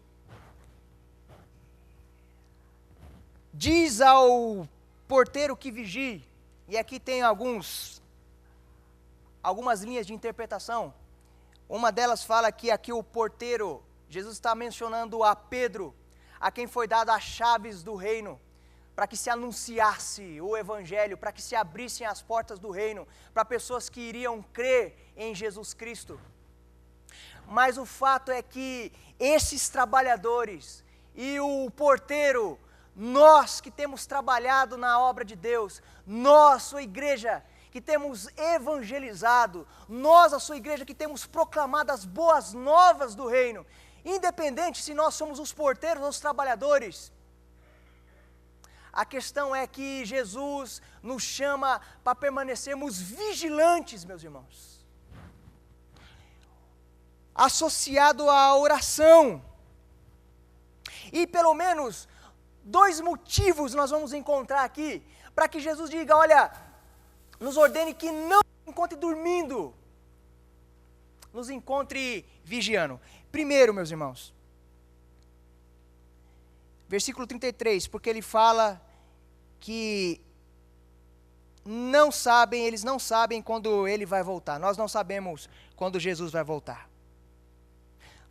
Diz ao porteiro que vigie, e aqui tem algumas linhas de interpretação. Uma delas fala que aqui o porteiro, Jesus está mencionando a Pedro, a quem foi dado as chaves do reino, para que se anunciasse o evangelho, para que se abrissem as portas do reino, para pessoas que iriam crer em Jesus Cristo. Mas o fato é que esses trabalhadores e o porteiro, nós que temos trabalhado na obra de Deus, nós, sua igreja, que temos evangelizado, nós, a sua igreja, que temos proclamado as boas novas do reino, independente se nós somos os porteiros ou os trabalhadores, a questão é que Jesus nos chama para permanecermos vigilantes, meus irmãos. Associado à oração. E pelo menos 2 motivos nós vamos encontrar aqui, para que Jesus diga, olha, nos ordene que não nos encontre dormindo, nos encontre vigiando. Primeiro, meus irmãos, versículo 33, porque ele fala que eles não sabem quando ele vai voltar. Nós não sabemos quando Jesus vai voltar.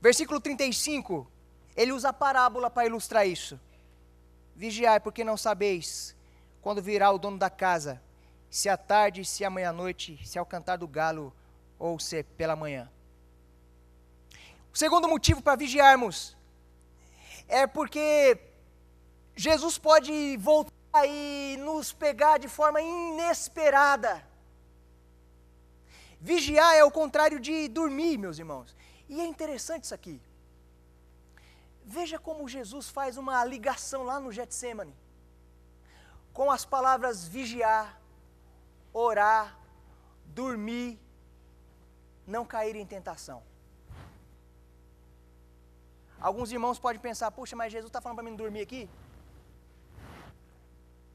Versículo 35, ele usa a parábola para ilustrar isso. Vigiai, porque não sabeis quando virá o dono da casa, se à tarde, se à meia-noite, se ao cantar do galo, ou se pela manhã. O segundo motivo para vigiarmos é porque Jesus pode voltar e nos pegar de forma inesperada. Vigiar é o contrário de dormir, meus irmãos. E é interessante isso aqui. Veja como Jesus faz uma ligação lá no Getsemane, com as palavras vigiar, orar, dormir, não cair em tentação. Alguns irmãos podem pensar, puxa, mas Jesus está falando para mim não dormir aqui?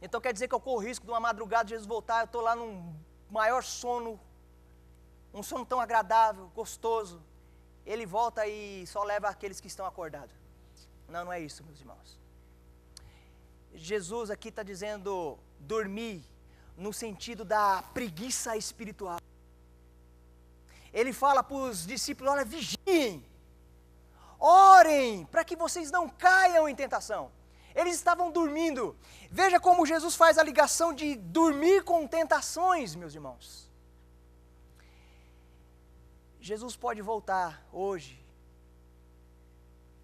Então quer dizer que eu corro o risco de uma madrugada Jesus voltar, eu estou lá num maior sono, um sono tão agradável, gostoso, ele volta e só leva aqueles que estão acordados. Não, não é isso, meus irmãos. Jesus aqui está dizendo dormir no sentido da preguiça espiritual. Ele fala para os discípulos, olha, vigiem, orem, para que vocês não caiam em tentação. Eles estavam dormindo. Veja como Jesus faz a ligação de dormir com tentações, meus irmãos. Jesus pode voltar hoje.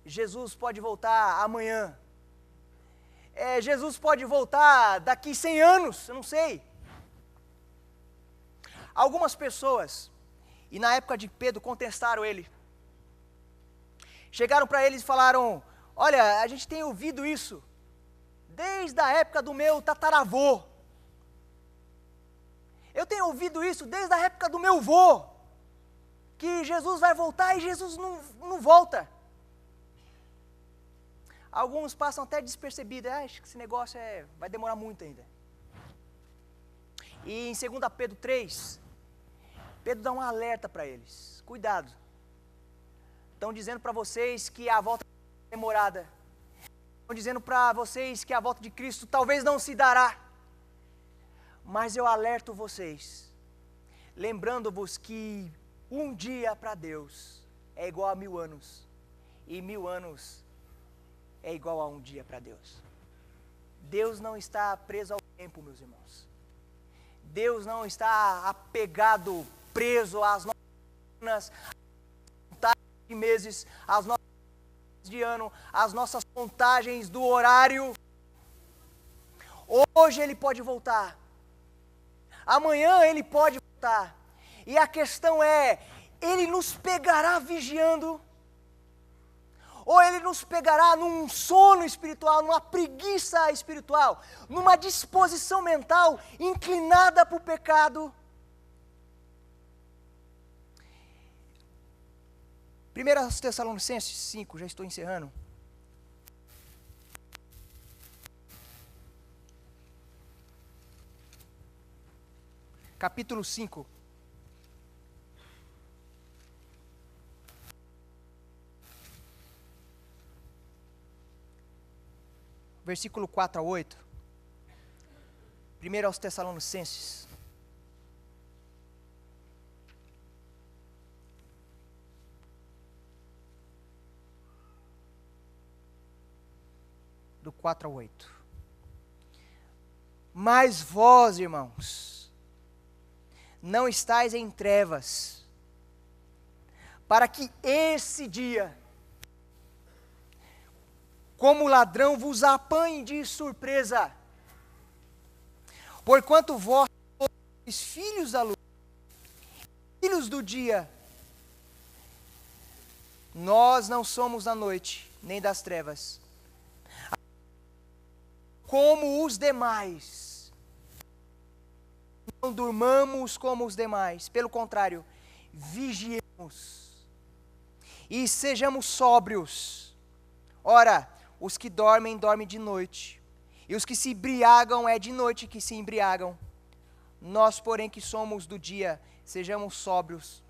Jesus pode voltar amanhã. Jesus pode voltar daqui 100 anos, eu não sei. Algumas pessoas, e na época de Pedro, contestaram ele. Chegaram para ele e falaram: olha, a gente tem ouvido isso desde a época do meu tataravô. Eu tenho ouvido isso desde a época do meu vô, que Jesus vai voltar e Jesus não volta. Alguns passam até despercebidos, acho que esse negócio vai demorar muito ainda. E em 2 Pedro 3, Pedro dá um alerta para eles: cuidado, estão dizendo para vocês que a volta é demorada, estão dizendo para vocês que a volta de Cristo talvez não se dará, mas eu alerto vocês, lembrando-vos que um dia para Deus é igual a 1000 anos, e 1000 anos é igual a um dia para Deus. Deus não está preso ao tempo, meus irmãos. Deus não está apegado, preso às nossas contagens de meses, às nossas de ano, às nossas contagens do horário. Hoje Ele pode voltar. Amanhã Ele pode voltar. E a questão é, Ele nos pegará vigiando? Ou Ele nos pegará num sono espiritual, numa preguiça espiritual, numa disposição mental inclinada para o pecado? 1 Tessalonicenses 5, já estou encerrando. Capítulo 5. Versículo 4 a 8. 1 aos Tessalonicenses. Do 4 a 8. Mas vós, irmãos, não estáis em trevas, para que esse dia, como ladrão, vos apanhe de surpresa. Porquanto vós sois filhos da luz, filhos do dia. Nós não somos da noite, nem das trevas. Como os demais. Não durmamos como os demais. Pelo contrário, vigiemos. E sejamos sóbrios. Ora, os que dormem, dormem de noite. E os que se embriagam, é de noite que se embriagam. Nós, porém, que somos do dia, sejamos sóbrios,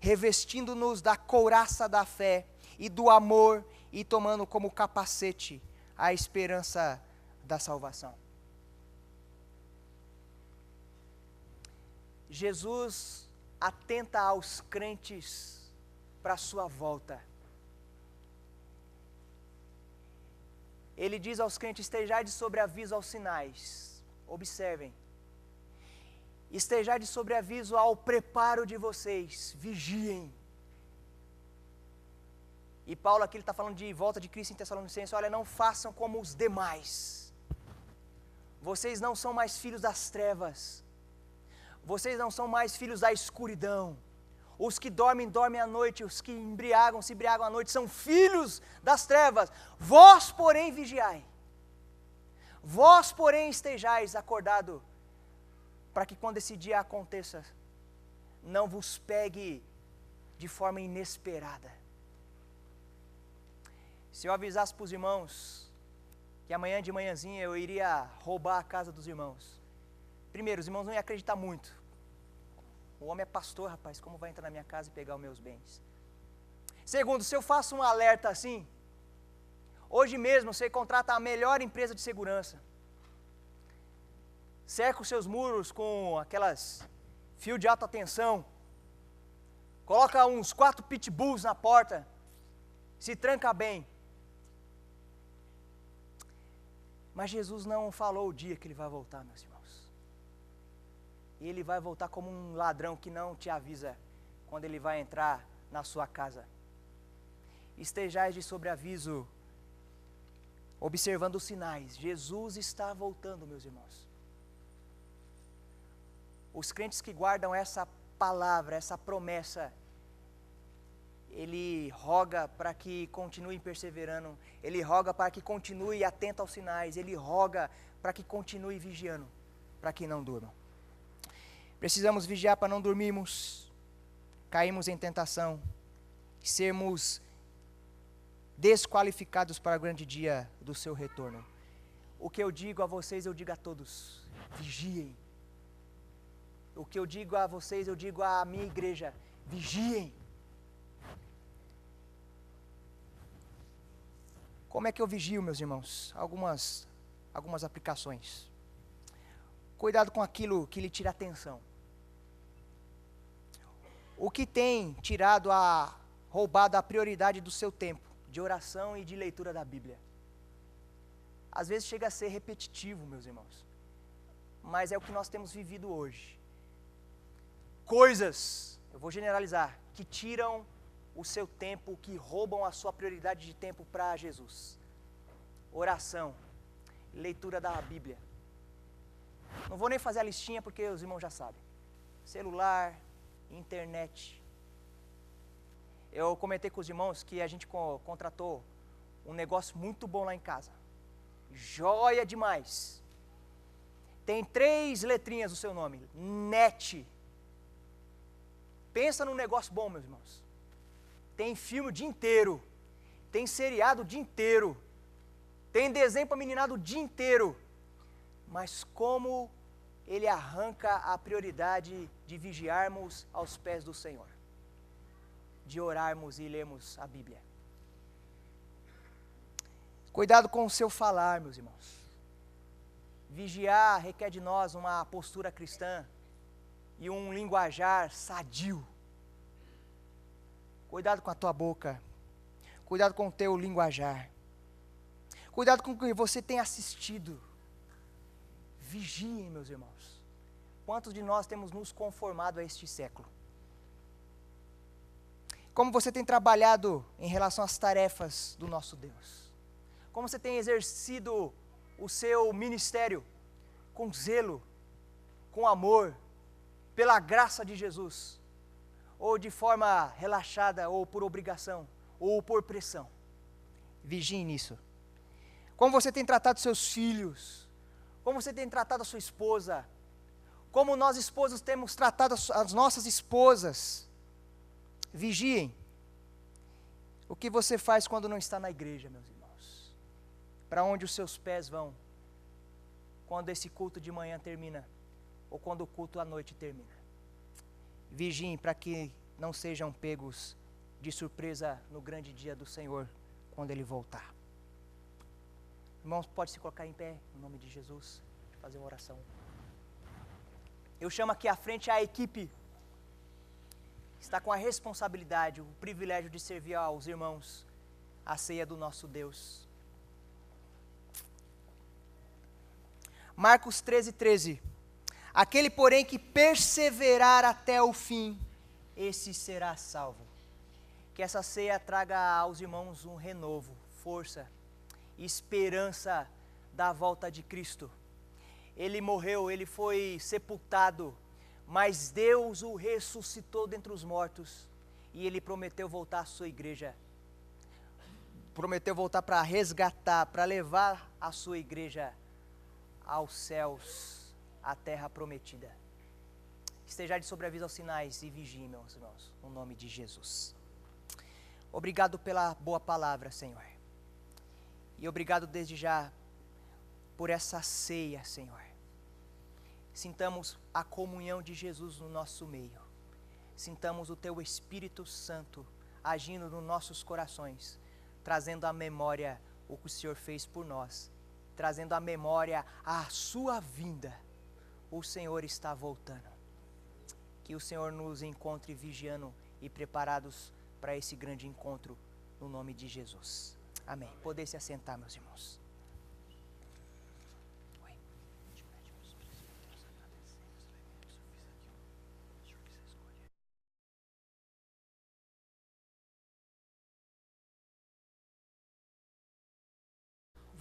revestindo-nos da couraça da fé e do amor, e tomando como capacete a esperança da salvação. Jesus atenta aos crentes para a sua volta. Ele diz aos crentes: estejai de sobreaviso aos sinais. Observem. Estejai de sobreaviso ao preparo de vocês. Vigiem. E Paulo aqui está falando de volta de Cristo em Tessalonicenses. Olha, não façam como os demais. Vocês não são mais filhos das trevas. Vocês não são mais filhos da escuridão. Os que dormem, dormem à noite. Os que embriagam, se embriagam à noite. São filhos das trevas. Vós, porém, vigiai. Vós, porém, estejais acordado, para que quando esse dia aconteça, não vos pegue de forma inesperada. Se eu avisasse para os irmãos que amanhã de manhãzinha eu iria roubar a casa dos irmãos, primeiro, os irmãos não iam acreditar muito. O homem é pastor, rapaz, como vai entrar na minha casa e pegar os meus bens? Segundo, se eu faço um alerta assim, hoje mesmo você contrata a melhor empresa de segurança, cerca os seus muros com aquelas fios de alta tensão, coloca uns 4 pitbulls na porta, se tranca bem. Mas Jesus não falou o dia que Ele vai voltar, meus irmãos. E Ele vai voltar como um ladrão que não te avisa quando Ele vai entrar na sua casa. Estejais de sobreaviso, observando os sinais. Jesus está voltando, meus irmãos. Os crentes que guardam essa palavra, essa promessa, ele roga para que continue perseverando, ele roga para que continue atento aos sinais, ele roga para que continue vigiando, para que não durmam. Precisamos vigiar para não dormirmos, cairmos em tentação, sermos desqualificados para o grande dia do seu retorno. O que eu digo a vocês, eu digo a todos: vigiem. O que eu digo a vocês, eu digo à minha igreja: vigiem. Como é que eu vigio, meus irmãos? Algumas aplicações. Cuidado com aquilo que lhe tira atenção. O que tem roubado a prioridade do seu tempo de oração e de leitura da Bíblia? Às vezes chega a ser repetitivo, meus irmãos. Mas é o que nós temos vivido hoje. Coisas, eu vou generalizar, que tiram o seu tempo, que roubam a sua prioridade de tempo para Jesus. Oração, leitura da Bíblia. Não vou nem fazer a listinha porque os irmãos já sabem. Celular, internet. Eu comentei com os irmãos que a gente contratou um negócio muito bom lá em casa. Joia demais. Tem 3 letrinhas o seu nome. NET. Pensa num negócio bom, meus irmãos. Tem filme o dia inteiro. Tem seriado o dia inteiro. Tem desenho para meninada o dia inteiro. Mas como ele arranca a prioridade de vigiarmos aos pés do Senhor. De orarmos e lermos a Bíblia. Cuidado com o seu falar, meus irmãos. Vigiar requer de nós uma postura cristã e um linguajar sadio. Cuidado com a tua boca. Cuidado com o teu linguajar. Cuidado com o que você tem assistido. Vigiem, meus irmãos. Quantos de nós temos nos conformado a este século? Como você tem trabalhado em relação às tarefas do nosso Deus? Como você tem exercido o seu ministério com zelo, com amor, pela graça de Jesus? Ou de forma relaxada, ou por obrigação, ou por pressão? Vigiem nisso. Como você tem tratado seus filhos? Como você tem tratado a sua esposa? Como nós esposos temos tratado as nossas esposas? Vigiem. O que você faz quando não está na igreja, meus irmãos? Para onde os seus pés vão? Quando esse culto de manhã termina? Ou quando o culto à noite termina? Vigiem para que não sejam pegos de surpresa no grande dia do Senhor, quando Ele voltar. Irmãos, pode se colocar em pé, em nome de Jesus, fazer uma oração. Eu chamo aqui à frente a equipe que está com a responsabilidade, o privilégio de servir aos irmãos a ceia do nosso Deus. Marcos 13:13. Aquele, porém, que perseverar até o fim, esse será salvo. Que essa ceia traga aos irmãos um renovo, força, esperança da volta de Cristo. Ele morreu, ele foi sepultado, mas Deus o ressuscitou dentre os mortos e ele prometeu voltar à sua igreja. Prometeu voltar para resgatar, para levar a sua igreja aos céus, à terra prometida. Estejai de sobreaviso aos sinais e vigiem, meus irmãos, no nome de Jesus. Obrigado pela boa palavra, Senhor. E obrigado desde já por essa ceia, Senhor. Sintamos a comunhão de Jesus no nosso meio. Sintamos o Teu Espírito Santo agindo nos nossos corações, trazendo à memória o que o Senhor fez por nós, trazendo à memória a Sua vinda. O Senhor está voltando. Que o Senhor nos encontre vigiando e preparados para esse grande encontro, no nome de Jesus. Amém. Poder se assentar, meus irmãos.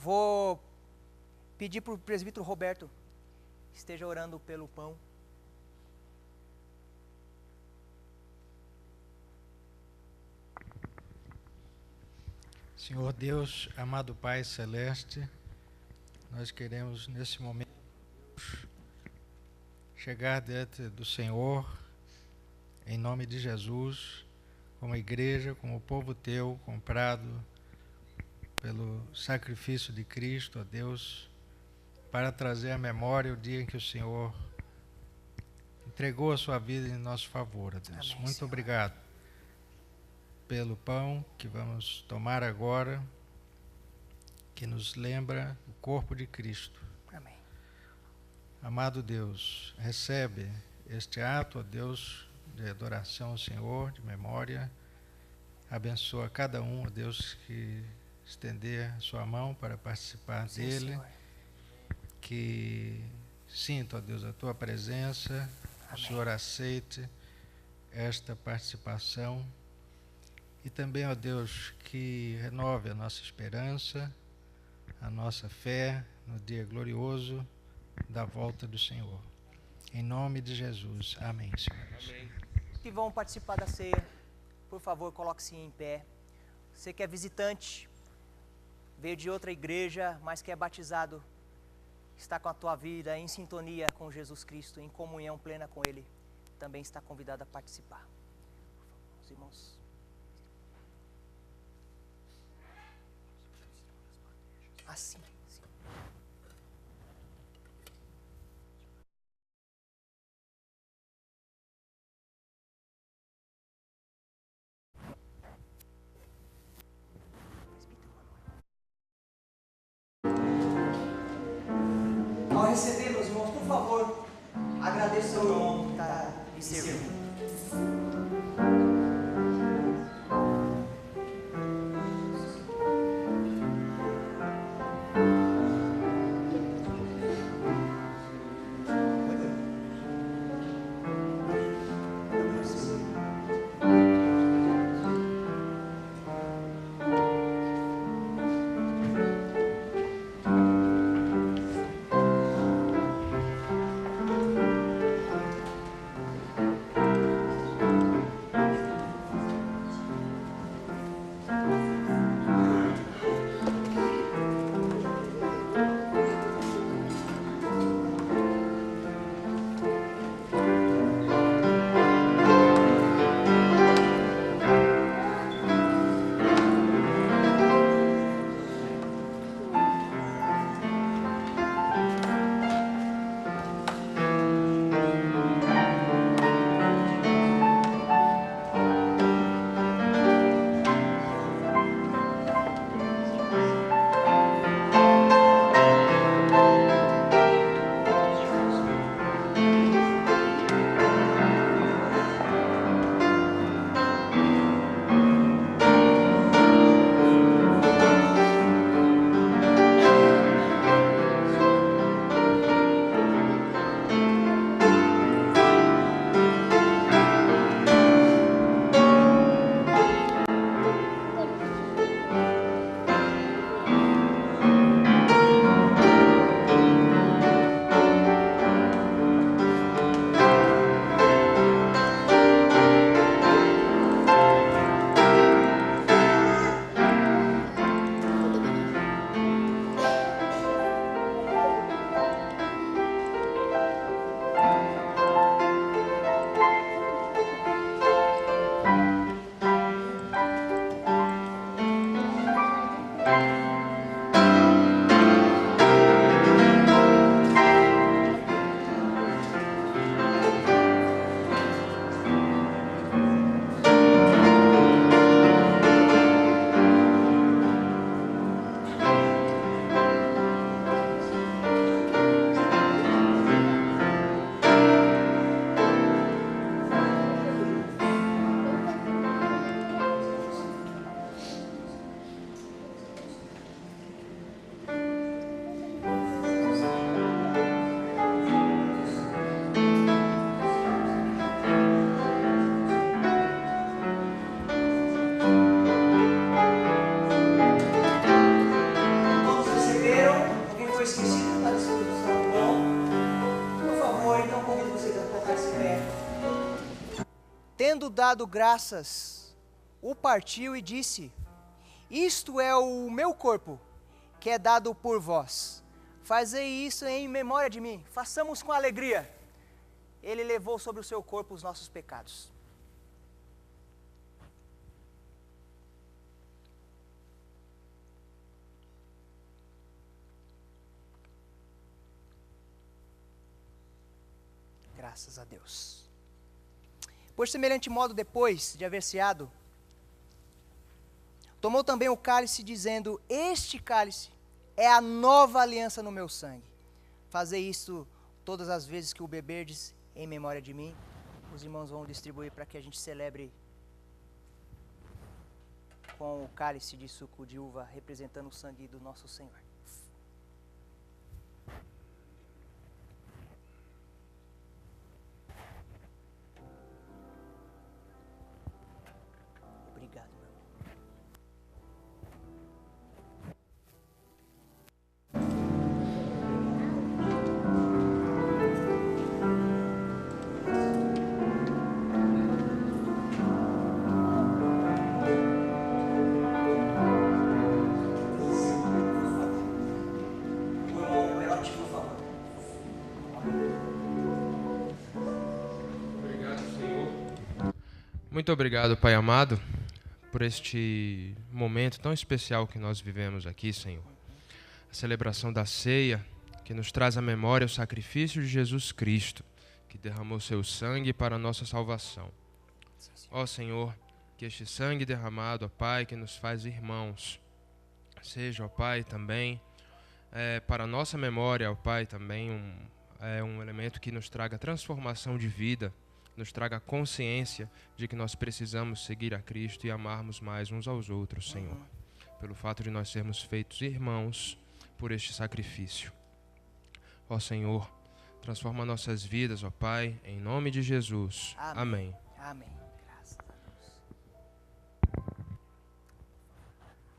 vou pedir para o presbítero Roberto esteja orando pelo pão. Senhor Deus, amado Pai Celeste, nós queremos nesse momento chegar diante do Senhor, em nome de Jesus, como igreja, como povo teu, comprado pelo sacrifício de Cristo, ó Deus, para trazer à memória o dia em que o Senhor entregou a sua vida em nosso favor, ó Deus. Amém, muito Senhor. obrigado pelo pão que vamos tomar agora, que nos lembra o corpo de Cristo. Amém. Amado Deus, recebe este ato, ó Deus, de adoração ao Senhor, de memória. Abençoa cada um, ó Deus, que estender a sua mão para participar Sim, dele. Senhor. Que sinta, ó Deus, a tua presença. O Amém. Senhor aceite esta participação. E também, ó Deus, que renove a nossa esperança, a nossa fé no dia glorioso da volta do Senhor. Em nome de Jesus. Amém, Senhor. Amém. Que vão participar da ceia, por favor, coloque-se em pé. Você que é visitante, veio de outra igreja, mas que é batizado, está com a tua vida em sintonia com Jesus Cristo, em comunhão plena com Ele, também está convidado a participar. Os irmãos. Assim. Sim. Ao receber, meus irmãos, por favor, agradeça ao irmão que está lhe servindo. dado graças, o partiu e disse: Isto é o meu corpo, que é dado por vós. Fazei isso em memória de mim. Façamos com alegria. Ele levou sobre o seu corpo os nossos pecados. Graças a Deus. Por semelhante modo, depois de haver ceado, tomou também o cálice, dizendo: Este cálice é a nova aliança no meu sangue. Fazei isso todas as vezes que o beberdes em memória de mim. Os irmãos vão distribuir para que a gente celebre com o cálice de suco de uva, representando o sangue do nosso Senhor. Obrigado, meu irmão. Muito obrigado, Pai amado, por este momento tão especial que nós vivemos aqui, Senhor. A celebração da ceia, que nos traz à memória o sacrifício de Jesus Cristo, que derramou seu sangue para a nossa salvação. Ó Senhor, que este sangue derramado, ó Pai, que nos faz irmãos, seja, ó Pai, também para a nossa memória, ó Pai, também um elemento que nos traga transformação de vida, nos traga consciência de que nós precisamos seguir a Cristo e amarmos mais uns aos outros, Senhor. Pelo fato de nós sermos feitos irmãos por este sacrifício. Ó Senhor, transforma nossas vidas, ó Pai, em nome de Jesus. Amém. Amém. Graças a Deus.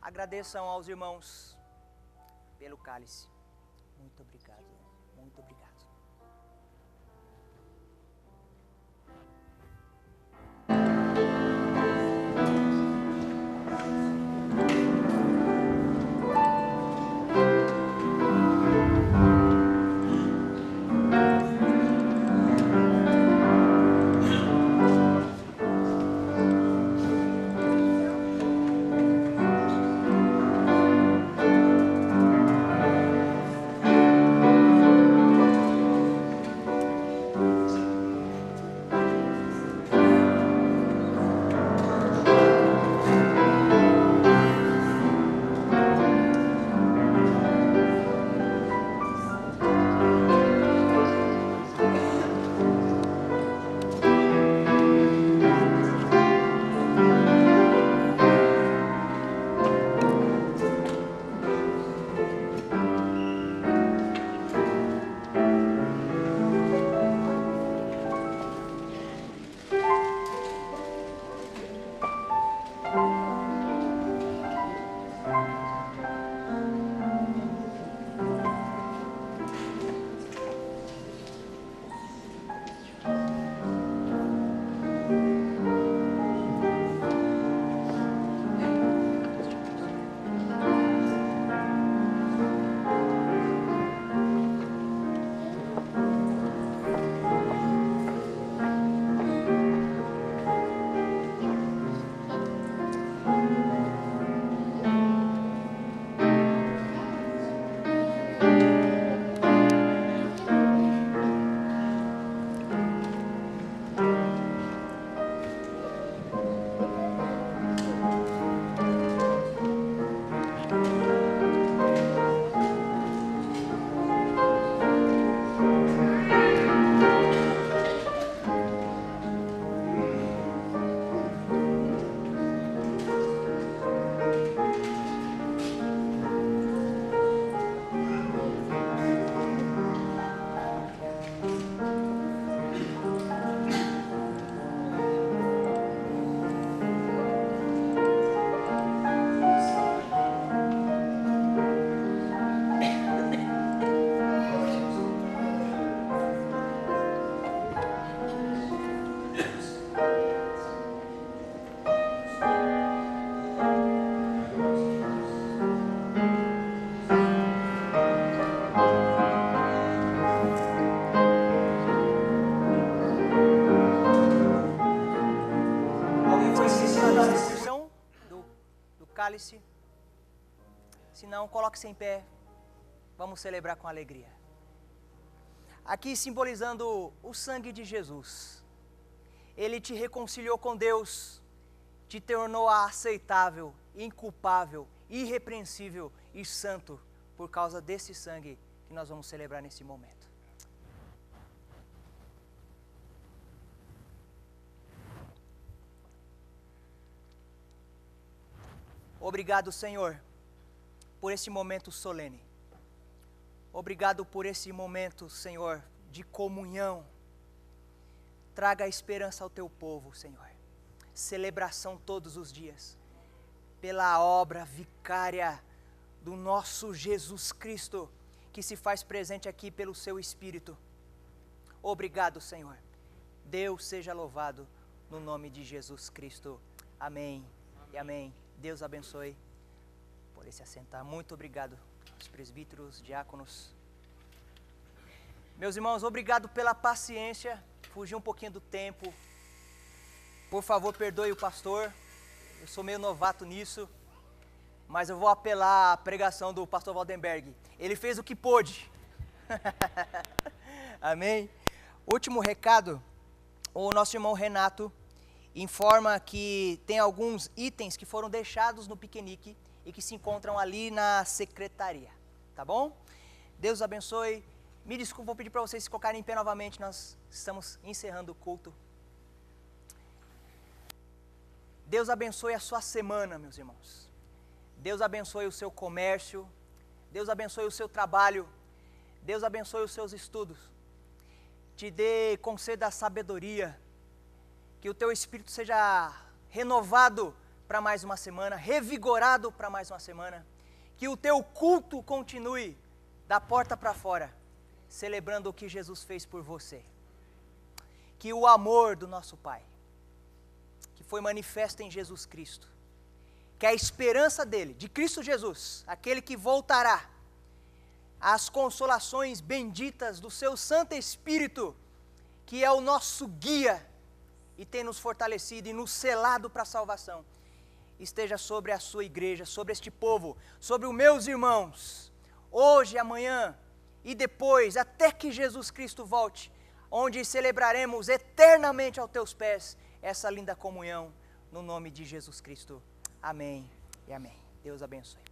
Agradeçam aos irmãos pelo cálice. Muito obrigado. Muito obrigado. cálice. Se não, coloque-se em pé. Vamos celebrar com alegria. Aqui simbolizando o sangue de Jesus. Ele te reconciliou com Deus, te tornou aceitável, inculpável, irrepreensível e santo por causa desse sangue que nós vamos celebrar nesse momento. Obrigado, Senhor, por esse momento solene. Obrigado por esse momento, Senhor, de comunhão. Traga esperança ao teu povo, Senhor. Celebração todos os dias. Pela obra vicária do nosso Jesus Cristo, que se faz presente aqui pelo seu Espírito. Obrigado, Senhor. Deus seja louvado no nome de Jesus Cristo. Amém e amém. Deus abençoe. Pode se assentar. Muito obrigado aos presbíteros, diáconos. Meus irmãos, obrigado pela paciência. Fugi um pouquinho do tempo. Por favor, perdoe o pastor. Eu sou meio novato nisso. Mas eu vou apelar à pregação do pastor Waldenberg. Ele fez o que pôde. Amém? Último recado. O nosso irmão Renato informa que tem alguns itens que foram deixados no piquenique e que se encontram ali na secretaria. Tá bom? Deus abençoe. Me desculpe, vou pedir para vocês se colocarem em pé novamente. Nós estamos encerrando o culto. Deus abençoe a sua semana, meus irmãos. Deus abençoe o seu comércio. Deus abençoe o seu trabalho. Deus abençoe os seus estudos. Te dê, conceda a sabedoria. Que o teu espírito seja renovado para mais uma semana, revigorado para mais uma semana. Que o teu culto continue da porta para fora, celebrando o que Jesus fez por você. Que o amor do nosso Pai, que foi manifesto em Jesus Cristo, que a esperança dele, de Cristo Jesus, aquele que voltará, as consolações benditas do seu Santo Espírito, que é o nosso guia e tem nos fortalecido e nos selado para a salvação, esteja sobre a sua igreja, sobre este povo, sobre os meus irmãos, hoje, amanhã e depois, até que Jesus Cristo volte, onde celebraremos eternamente aos teus pés essa linda comunhão, no nome de Jesus Cristo. Amém e amém. Deus abençoe.